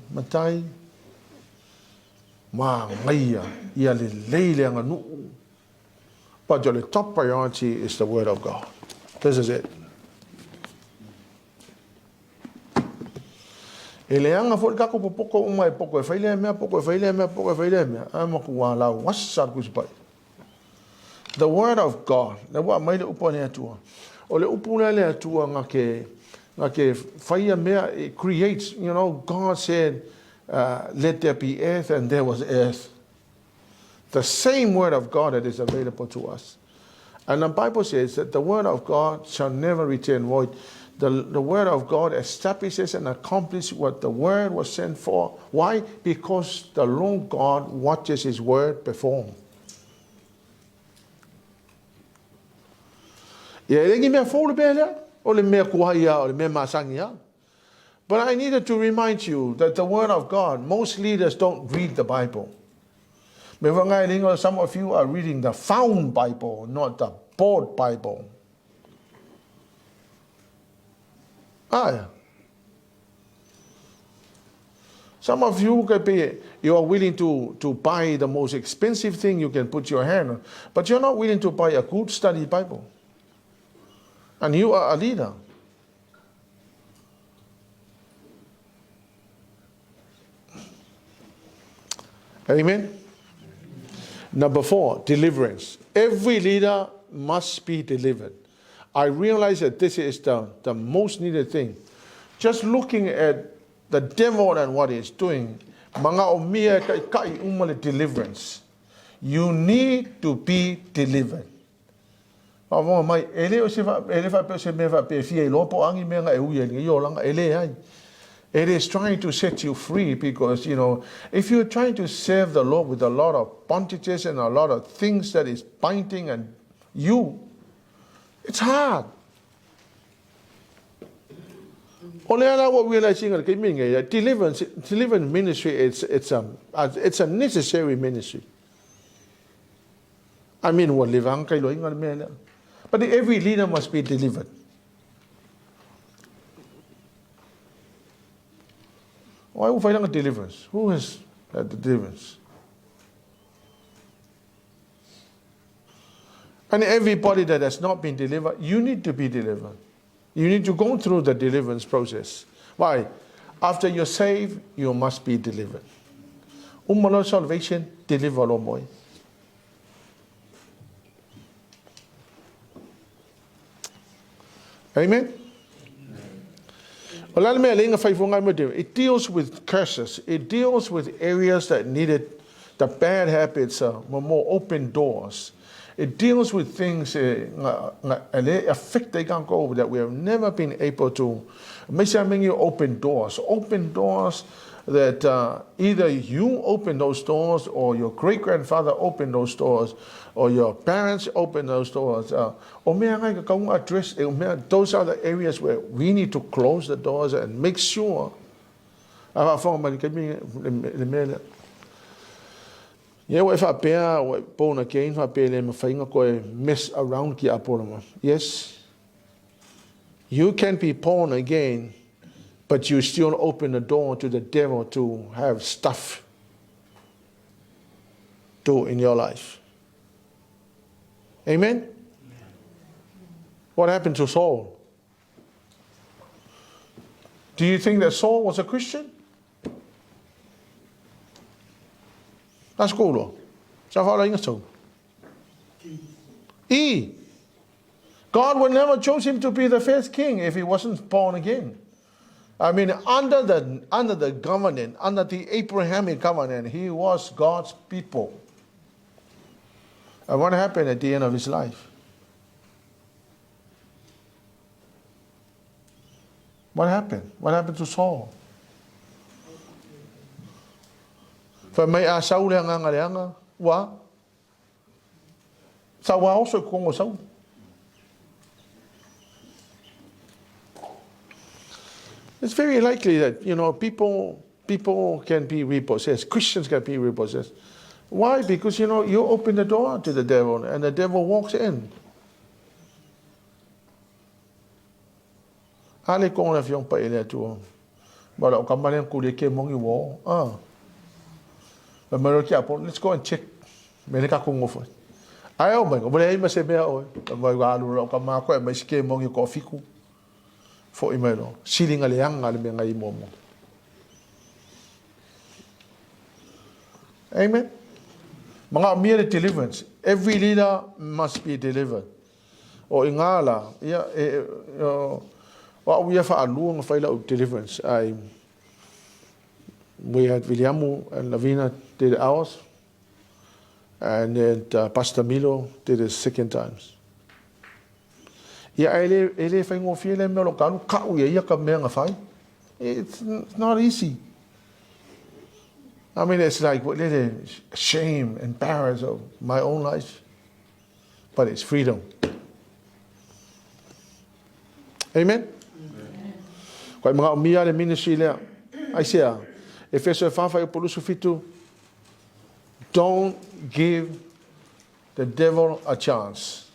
A: Ma ngai ia le le nga nu. But the top priority is the word of God. This is it. Eleanga fo ka ko poko o mai poko e faile mea ama ku la wasa ku sipa. The word of God, na wa mai le upone atua. O le upule le atua ngake fire mea, it creates, God said, let there be earth, and there was earth. The same word of God that is available to us. And the Bible says that the word of God shall never return void. The word of God establishes and accomplishes what the word was sent for. Why? Because the Lord God watches his word perform. But I needed to remind you that the word of God, most leaders don't read the Bible. Some of you are reading the found Bible, not the bought Bible. Some of you are willing to buy the most expensive thing you can put your hand on, but you're not willing to buy a good study Bible. And you are a leader. Amen? Number 4, deliverance. Every leader must be delivered. I realize that this is the most needed thing. Just looking at the devil and what he's doing, deliverance. You need to be delivered. It is trying to set you free because, if you're trying to serve the Lord with a lot of bondages and a lot of things that is binding and it's hard. What we're realizing deliverance ministry, it's a necessary ministry. I mean, but every leader must be delivered. Why would I find a deliverance? Who has the deliverance? And everybody that has not been delivered, you need to be delivered. You need to go through the deliverance process. Why? After you're saved, you must be delivered. Salvation, deliver, Lord boy. Amen? It deals with curses. It deals with areas that needed the bad habits, more open doors. It deals with things that we have never been able to. Open doors. Open doors that either you open those doors or your great-grandfather opened those doors or your parents opened those doors. Those are the areas where we need to close the doors and make sure. Yeah, if I bear born again, I bear them a mess around ki apoloma. Yes, you can be born again, but you still open the door to the devil to have stuff do in your life. Amen? What happened to Saul? Do you think that Saul was a Christian? That's cool. God would never choose him to be the first king if he wasn't born again. I mean, under the covenant, under the Abrahamic covenant, he was God's people. And what happened at the end of his life? What happened? What happened to Saul? For may a Saul leanga wa Saul also kongo Saul. It's very likely that people can be repossessed. Christians can be repossessed. Why? Because you open the door to the devil and the devil walks in. Ale kong na fiong pa ile tu. Wala o kamalen kule ke mongi wo. Let's go and check. Mereka kong ofo. Ayo man, boleh mas se mea oi. Vai galu o kamako e mas ke mongi kofi ku. Fo imelo. Siling ale yang ale me ngai momo. Amen. Mga mere deliverance. Every leader must be delivered. O ingala, what we have a long file of deliverance. We had Leauma and Lavina did ours, and then Pastor Milo did it second times. It's not easy. I mean, it's like what little shame, embarrassed of my own life, but it's freedom. Amen. Quite mga umia le ministry le. I say, if it's a fanfare polusufitu, don't give the devil a chance.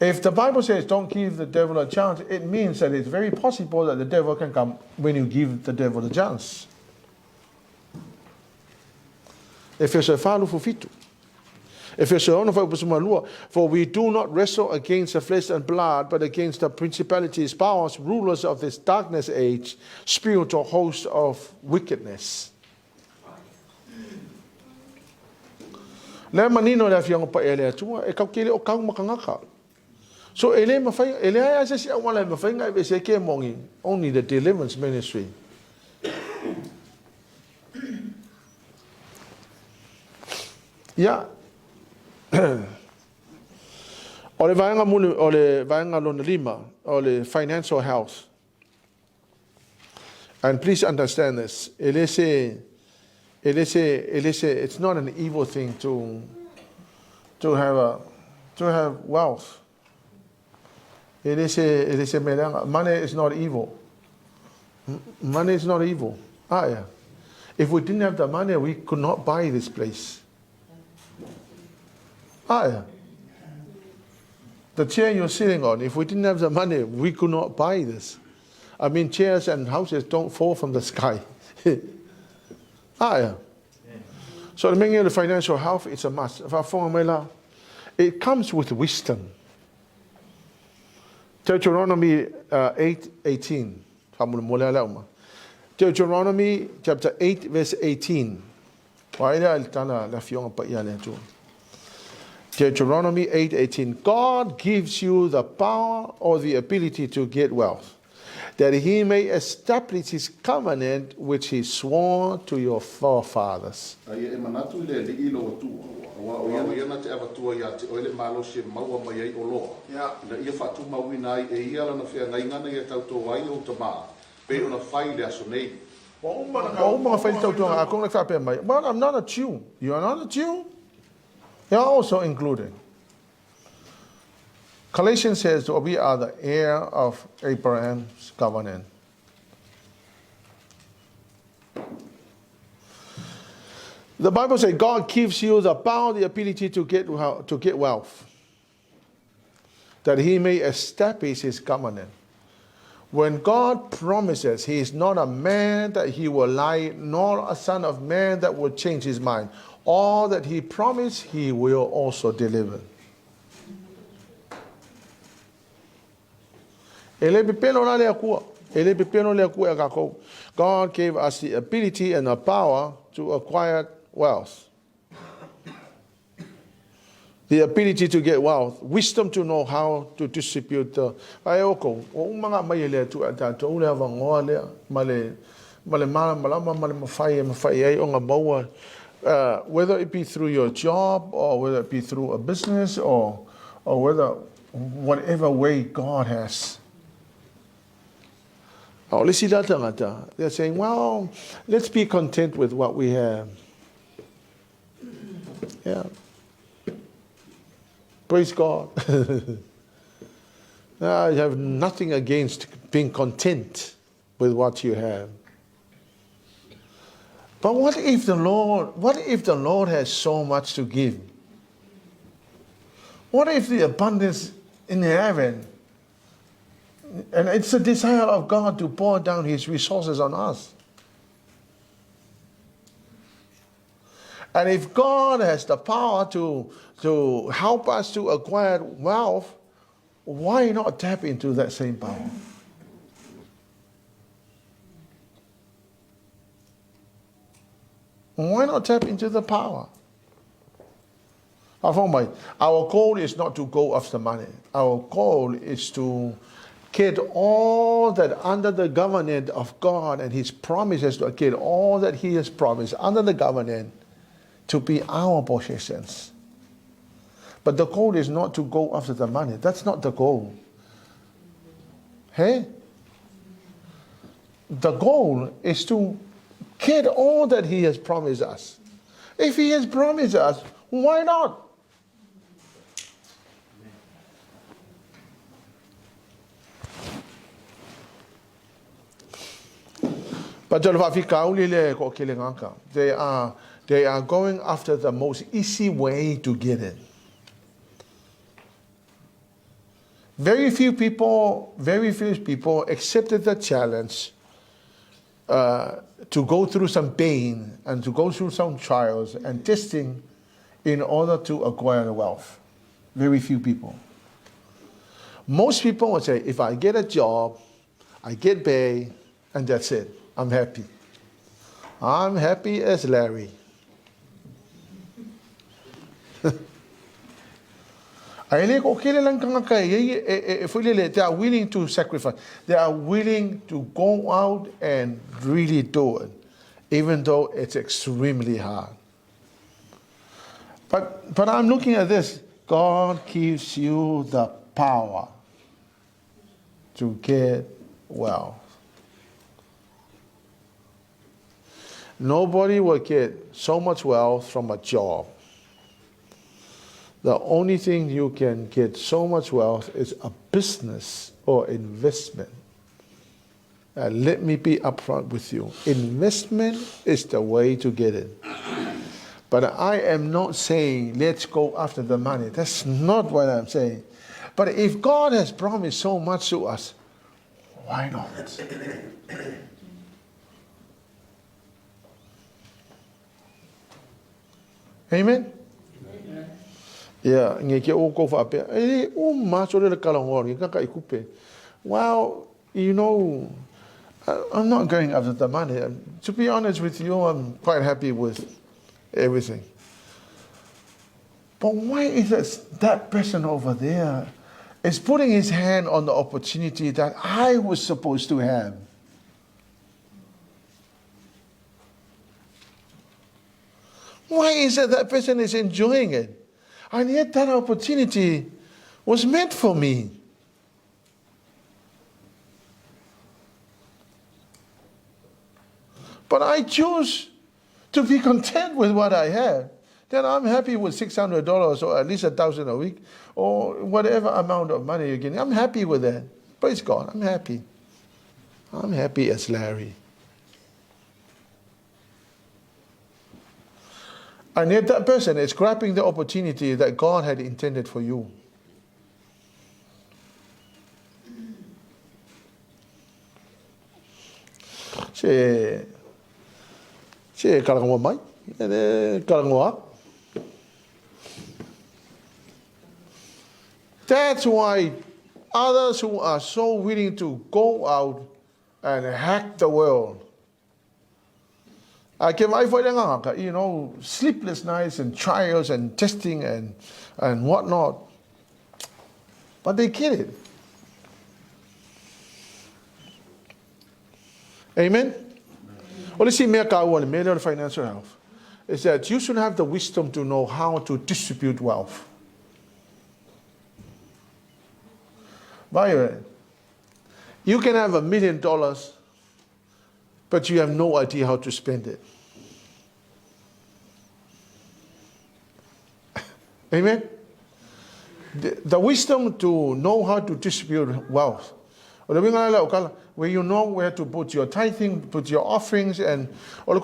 A: If the Bible says don't give the devil a chance, it means that it's very possible that the devil can come when you give the devil a chance. If it's a falufufitu. For we do not wrestle against the flesh and blood, but against the principalities, powers, rulers of this darkness age, spiritual hosts of wickedness. So only the deliverance ministry. Yeah. Ole vaenga lona lima, ole financial health. And please understand this. It's not an evil thing to have wealth. Money is not evil. Money is not evil. If we didn't have the money, we could not buy this place. The chair you're sitting on, if we didn't have the money, we could not buy this. I mean, chairs and houses don't fall from the sky. So the financial health, it's a must. It comes with wisdom. Deuteronomy 8:18. Deuteronomy chapter 8, verse 18. Deuteronomy 8:18. God gives you the power or the ability to get wealth, that he may establish his covenant which he swore to your forefathers. Well, I'm not a Jew. You are not a Jew? They are also included. Galatians says we are the heir of Abraham's covenant. The Bible says God gives you the power, the ability to get wealth, that he may establish his covenant. When God promises, he is not a man that he will lie, nor a son of man that will change his mind. All that he promised, he will also deliver. God gave us the ability and the power to acquire wealth. The ability to get wealth, wisdom to know how to distribute the. Whether it be through your job or whether it be through a business or whatever way God has. They're saying, well, let's be content with what we have. Yeah. Praise God. I have nothing against being content with what you have. But what if the Lord has so much to give? What if the abundance in heaven, and it's a desire of God to pour down his resources on us. And if God has the power to help us to acquire wealth, why not tap into that same power? Why not tap into the power? Our goal is not to go after money. Our goal is to get all that under the government of God and his promises, to get all that he has promised under the government to be our possessions. But the goal is not to go after the money. That's not the goal. Hey? The goal is to get all that he has promised us. If he has promised us, why not? But they are going after the most easy way to get it. Very few people accepted the challenge to go through some pain and to go through some trials and testing in order to acquire the wealth. Very few people. Most people would say, if I get a job, I get paid, and that's it. I'm happy. I'm happy as Larry. They are willing to sacrifice. They are willing to go out and really do it, even though it's extremely hard. But I'm looking at this. God gives you the power to get wealth. Nobody will get so much wealth from a job. The only thing you can get so much wealth is a business or investment. Let me be upfront with you. Investment is the way to get it. But I am not saying let's go after the money. That's not what I'm saying. But if God has promised so much to us, why not? Amen? Yeah, well, you know, I'm not going after the money. To be honest with you, I'm quite happy with everything. But why is it that person over there is putting his hand on the opportunity that I was supposed to have? Why is it that person is enjoying it? And yet that opportunity was meant for me. But I choose to be content with what I have. Then I'm happy with $600 or at least $1,000 a week or whatever amount of money you're getting. I'm happy with that. Praise God, I'm happy. I'm happy as Larry. And yet that person is grabbing the opportunity that God had intended for you. She kalango mai, kalango. That's why others who are so willing to go out and hack the world. You know, sleepless nights and trials and testing and whatnot. But they get it. Amen? Well, let's see, financial health is that you should have the wisdom to know how to distribute wealth. By the way, you can have $1 million, but you have no idea how to spend it. Amen? The wisdom to know how to distribute wealth. Where you know where to put your tithing, put your offerings, and I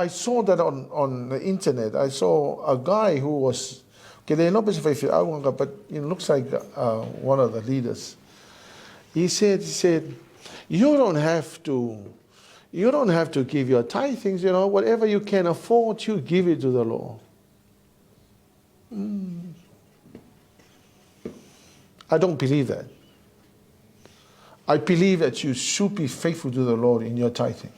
A: saw that on the internet. I saw a guy who was, but it looks like one of the leaders. He said, you don't have to give your tithings, you know, whatever you can afford, you give it to the Lord. I don't believe that. I believe that you should be faithful to the Lord in your tithing.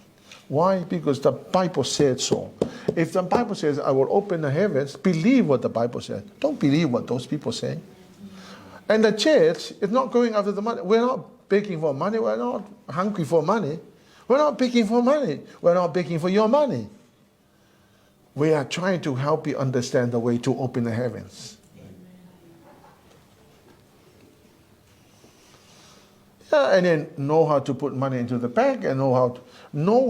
A: Why? Because the Bible said so. If the Bible says, I will open the heavens, believe what the Bible said. Don't believe what those people say. And the church is not going after the money. We're not begging for money. We're not hungry for money. We're not begging for money. We're not begging for your money. We are trying to help you understand the way to open the heavens. Yeah, and then know how to put money into the bank and know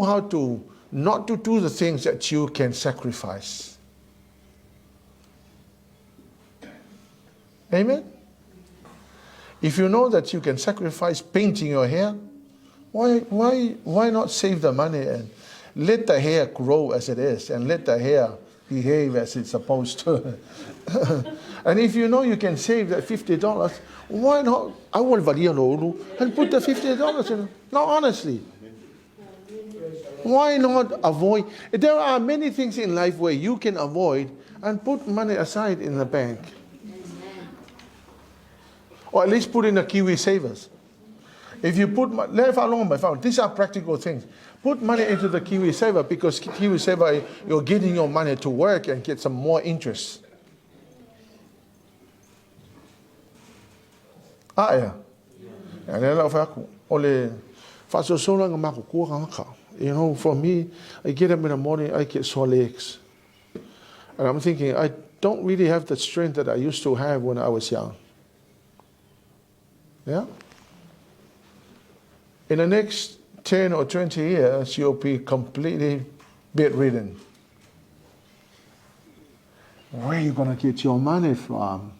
A: how to not to do the things that you can sacrifice. Amen? If you know that you can sacrifice painting your hair, why not save the money and let the hair grow as it is and let the hair behave as it's supposed to? And if you know you can save that $50, why not? I will and put the $50 in. No, honestly. Why not avoid? There are many things in life where you can avoid and put money aside in the bank. Or at least put in the Kiwi savers. If you put, these are practical things. Put money into the Kiwi saver because Kiwi saver, you're getting your money to work and get some more interest. Yeah. You know, for me, I get up in the morning, I get sore legs. And I'm thinking, I don't really have the strength that I used to have when I was young. Yeah? In the next 10 or 20 years, you'll be completely bedridden. Where are you going to get your money from?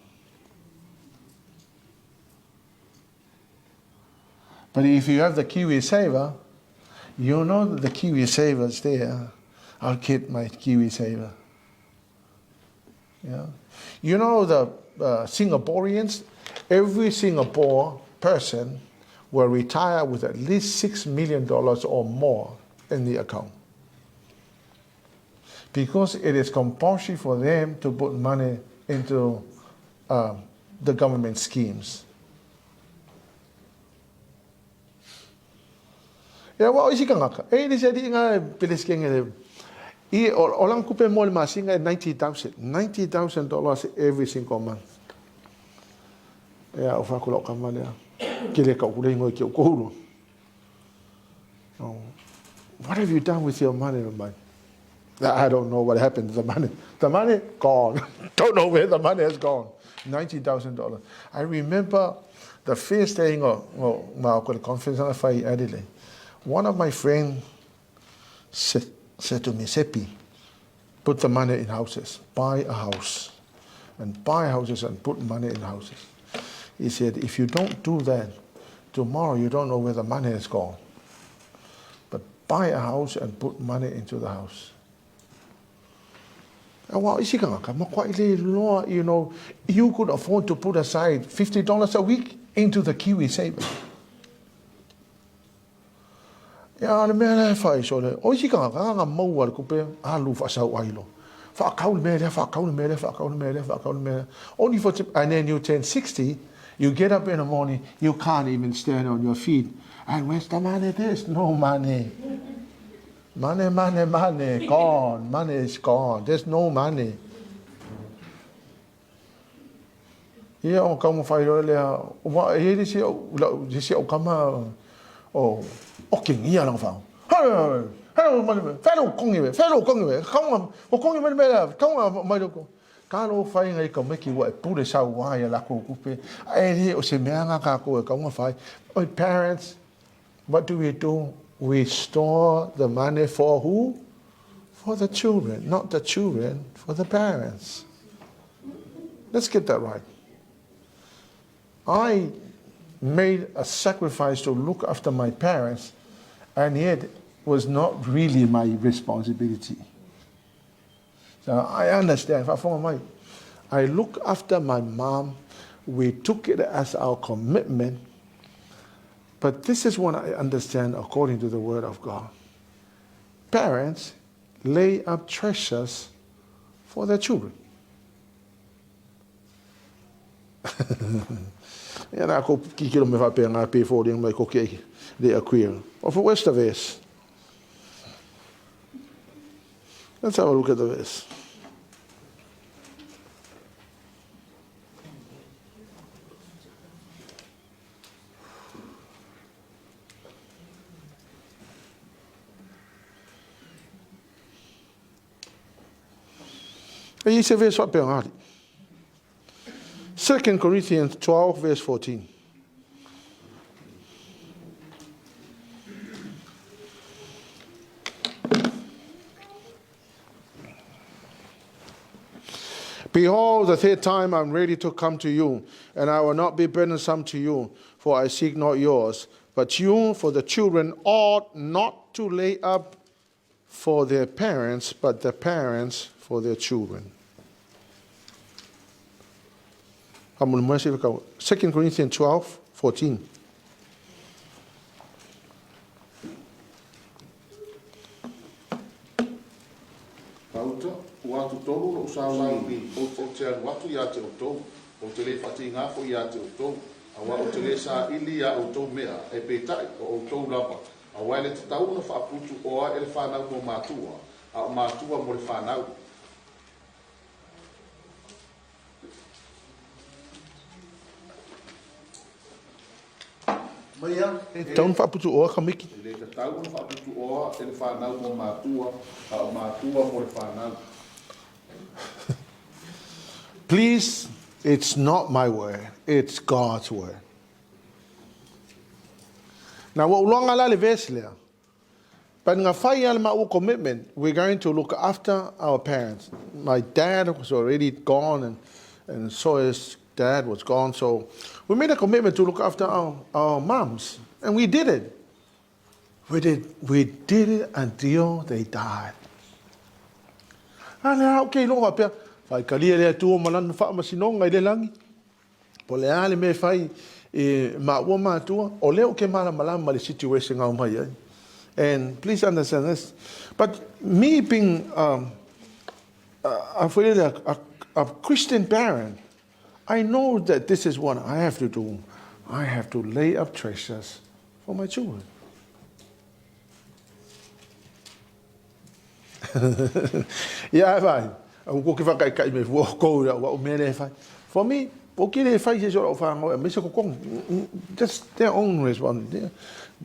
A: But if you have the Kiwi saver, you know that the Kiwi saver is there. I'll get my Kiwi saver. Yeah. You know the Singaporeans, every Singapore person will retire with at least $6 million or more in the account. Because it is compulsory for them to put money into the government schemes. Yeah, what is it? This is $90,000 every single month. Yeah, what have you done with your money, man? I don't know what happened to the money. The money gone. Don't know where the money has gone. $90,000. I remember the first day of conference in Adelaide. One of my friends said to me, Sepi, put the money in houses, buy a house, and buy houses and put money in houses. He said, if you don't do that, tomorrow you don't know where the money is gone. But buy a house and put money into the house. You know, you could afford to put aside $50 a week into the Kiwi Saver. Ya le mea le fai so le. O isi ka nga mau al kupe alu fa sau ailo. Fa kau le mea, fa kau le mea, fa kau le mea, fa kau le mea. Only for and then you turn 60, you get up in the morning, you can't even stand on your feet. And where's the money? There's no money. Money, gone. Money is gone. There's no money. Ia o kama fai roe lea, wa e disi o kama o king ia lang fao. Hello, fellow kongi, kama o kongi me kama mai ko. Kalo fai ngai ka meki wa pure sa wa ia la ko kupe. Ai o se mea nga ka ko kama fai. Oh, parents, what do? We store the money for who? For the children, not the children, for the parents. Let's get that right. I made a sacrifice to look after my parents, and yet it was not really my responsibility. So I understand. I look after my mom. We took it as our commitment. But this is what I understand according to the Word of God. Parents lay up treasures for their children. And I hope kikilo me va penga pe for the my koke the aquarium. Of where's the verse? Let's have a look at the verse. E esse verso apenas. 2 Corinthians 12, verse 14. Behold, the third time I'm ready to come to you, and I will not be burdensome to you, for I seek not yours, but you, for the children ought not to lay up for their parents, but the parents for their children. 2 Corinthians 12, 14.
B: Pauta, o atu tolu lo usaupi, o te anu atu ia te utou, o te le whati ngafo ia te utou, awa o te le sa ili a utou mea, e peitai o utou lapa, awa ele te tau na whaaputu oa ele whanau mo mātua, a o mātua mo le whanau. Don't whaputu oa ka miki. Please, it's not my word, it's God's word. Now, what longa la le vesle. But nga fai al ma commitment, we're going to look after our parents. My dad was already gone, and so his dad was gone, so we made a commitment to look after our moms, and we did it. We did it until they died. Okay, lo apia fai kalia le tu malan fa masinonga ile langi. Po le ale me fai ma wo ma tu o le o ke mala mala le situation ngau mai. And please understand this. But me being a Christian parent, I know that this is what I have to do. I have to lay up treasures for my children. Yeah, fine. For me, just their own responsibility.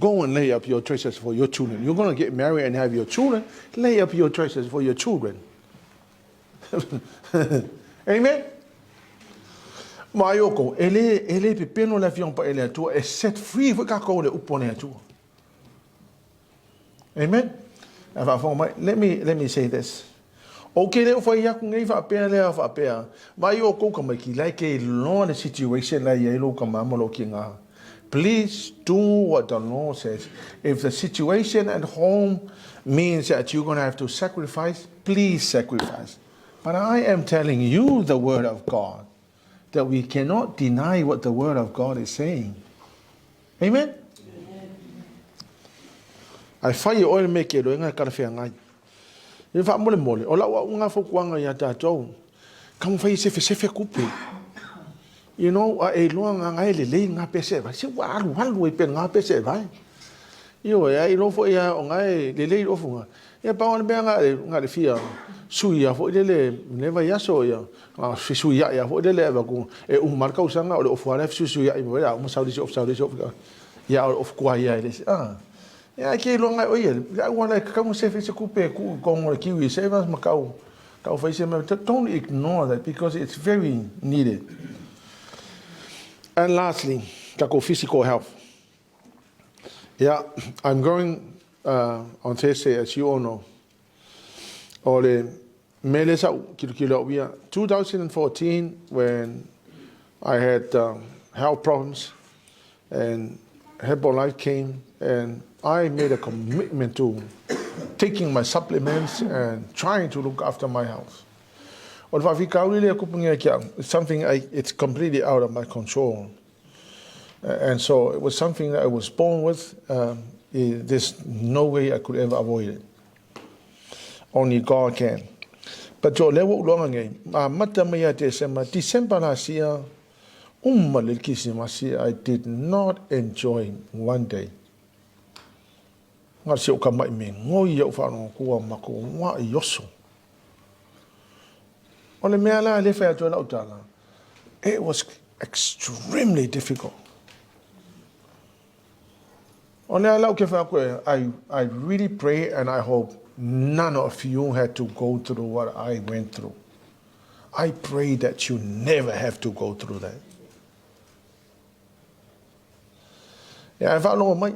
B: Go and lay up your treasures for your children. You're going to get married and have your children. Lay up your treasures for your children. Amen. Mayoko, ele pepeno la fion pa ele tua is set free for kako le upone tua. Amen. Let me say this. Okay, le fa ya ku ngai fa pe le fa pe. Mayoko ka mai ki like a long situation la ye lo ka mamolo kinga. Please do what the Lord says. If the situation at home means that you're going to have to sacrifice, please sacrifice.
A: But I am telling you the word of God, that we cannot deny what the word of God is saying. Amen? Ai whai oe me ke roenga karawhia ngai. E wha mole mole, o lau unga whukuanga i a tātou. Kamu whai sefe kupe. You know, e loa ngā ngai le lei ngā pese vai. Se walu e pe ngā pese vai. Io e ai lofo ia o ngai le lei ofunga. E pa ona mea ngā le fia. Sui a fo le vai aso ia. Sui a fo le eva ku. E marka usanga o le ofuare sui a i mo ia. Uma saudi of. Ia o of kua ia ele. Ja, ke longa o ia. Ja wana ka mo se kupe ku kong o kiwi se vas makau. Ka fa se don't ignore that because it's very needed. And lastly, kako physical health. Yeah, I'm going on Thursday, as you all know. Ole melesa kilo 2014 when I had health problems and Herbalife came and I made a commitment to taking my supplements and trying to look after my health. It's something it's completely out of my control. And so it was something that I was born with. There's no way I could ever avoid it. Only God can. But your level December last year, I did not enjoy one day. It was extremely difficult. I really pray and I hope none of you had to go through what I went through. I pray that you never have to go through that. Yeah, if I know my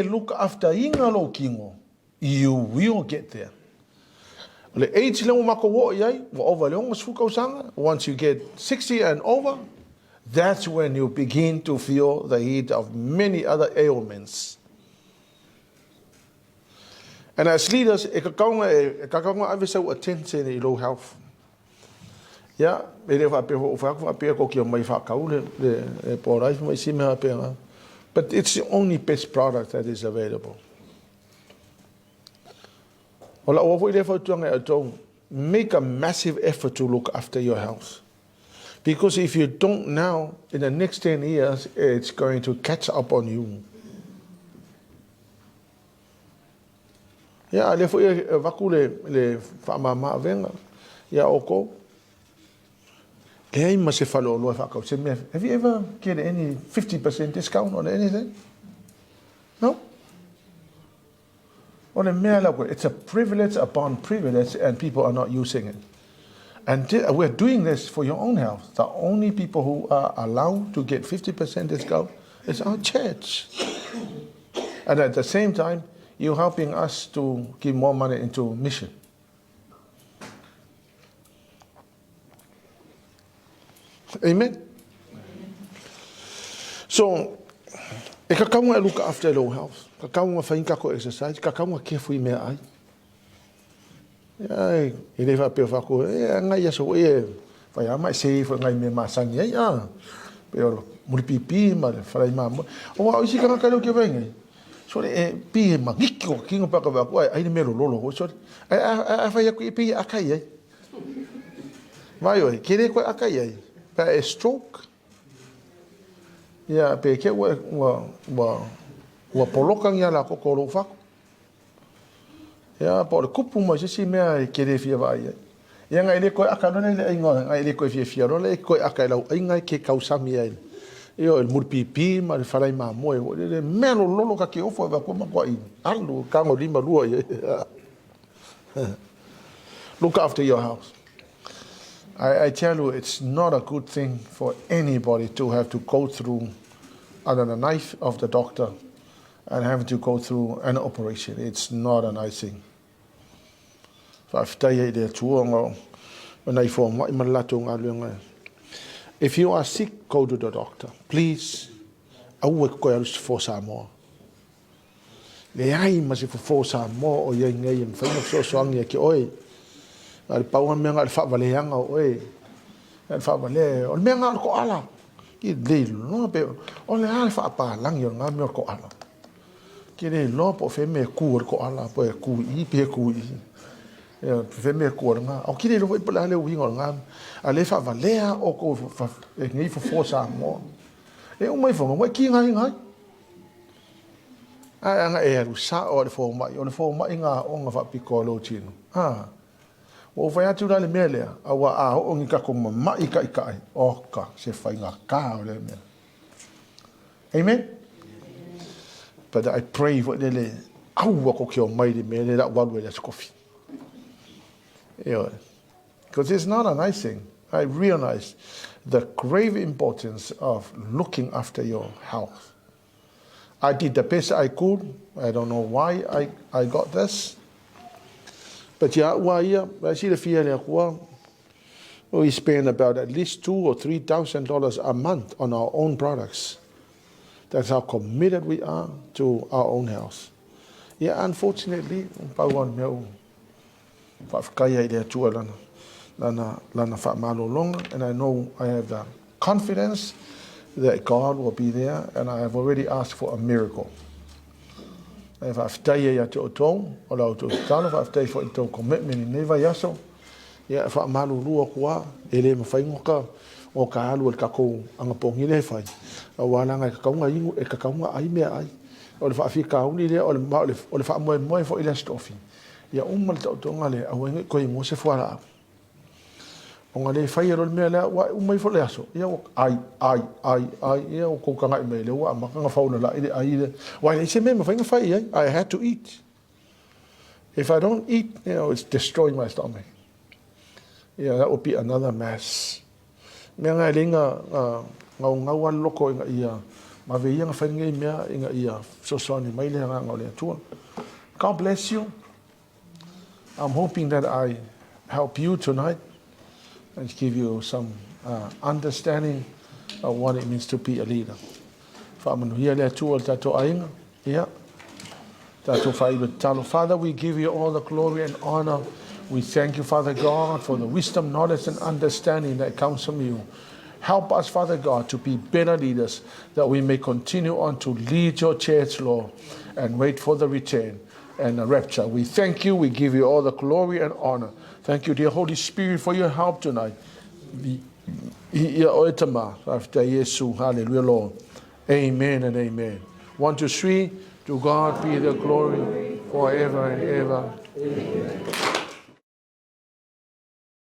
A: look after ingalo kingo, you will get there. Once you get 60 and over, that's when you begin to feel the heat of many other ailments. And as leaders, attend to low health. Yeah, but it's the only best product that is available. Make a massive effort to look after your health. Because if you don't now, in the next 10 years, it's going to catch up on you. Yeah, have you ever get any 50% discount on anything? No? It's a privilege upon privilege and people are not using it. And we're doing this for your own health. The only people who are allowed to get 50% discount is our church. And at the same time, you're helping us to give more money into mission. Amen? So, e kakaunga look after low health. Kakaunga whainga ko exercise. Kakaunga careful mea ai. Ai, e lewa peo whako. Ngai aso whai amai se ngai me masangi. Peo muripipi, ma wharai mamo. O au isi kanga kailo ke wengai. So pi mangiki ko kingo paka wako. Ai mero lolo. So whai aku i pi akai ai. Vai oi, kere koe akai ai. Pa e stroke. Ia pe ke wa polokang ia la ko ko whako. Ia po le kupu mo si mea ke re fia vai. Ia ngai le koe aka none le inga ngai le koe fia no le koe aka lau inga ke kausami ai. Io il murpipi ma le farai ma mo le melo lolo ka ke ofo va ko ma ko i. Alu kango lima lua ia. Look after your house. I tell you, it's not a good thing for anybody to have to go through under the knife of the doctor and having to go through an operation. It's not a nice thing. If you are sick, go to the doctor. Please. For Samoa. Le ai ma se for Samoa o ye ngai so soangi ki oi. Al pau me ngal fa vale yang o e. Al fa vale o me ngal ko ala. Ki le no pe o le al fa pa lang yo nga me ko ala. Ki le lo po fe me ku ko ala po e ku I pe ku I. E fe me ku nga. O ki le lo pe la le wi ngol nga. Ale fa vale o ko fa ngi fo sa mo. E o mai fo mo ki ngai ngai. Anga e aru sa o le fo mai nga o nga fa pikolo chino. O vai atu le mele awa a o ngi ka ko mai ka o ka se fai nga ka o le mele. Amen. But I pray for le au ko ki o mai le mele that one way that's coffee. Because it's not a nice thing. I realize the grave importance of looking after your health. I did the best I could. I don't know why I got this. But I see the fear we spend about at least $2,000 or $3,000 a month on our own products. That's how committed we are to our own health. Yeah, unfortunately, and I know I have the confidence that God will be there, and I have already asked for a miracle. If I've taken ya to atone, or to tell if I've taken for commitment in never yaso, yeah, if I'm malu luakwa, ele mafaingoka, o kahalu el kako, ang pongi le fai, a wala nga kakaunga ingu, e kakaunga ai mea ai, o le whaafi kauni le, o le wha moe fo ila stofi. Ya umal ta otonga le, a wengi koe mo se fuara apu. Onga le fai ero le mea lea, wa umai fo le aso. Ia o ai, ia o koukanga I mei le, wa makanga fauna la, ai le. Wa le se mea ma whainga fai ai, I had to eat. If I don't eat, it's destroying my stomach. Yeah, that would be another mess. Mea ngai linga, ngau loko inga ia, ma ve ia nga whainga mea inga ia, sosoani mai le ngau le atua. God bless you. I'm hoping that I help you tonight and give you some understanding of what it means to be a leader. Father, we give you all the glory and honor. We thank you, Father God, for the wisdom, knowledge, and understanding that comes from you. Help us, Father God, to be better leaders, that we may continue on to lead your church, Lord, and wait for the return and the rapture. We thank you. We give you all the glory and honor. Thank you, dear Holy Spirit, for your help tonight. After Jesus, hallelujah, Lord. Amen and amen. 1, 2, 3. To God be the glory forever and ever. Amen.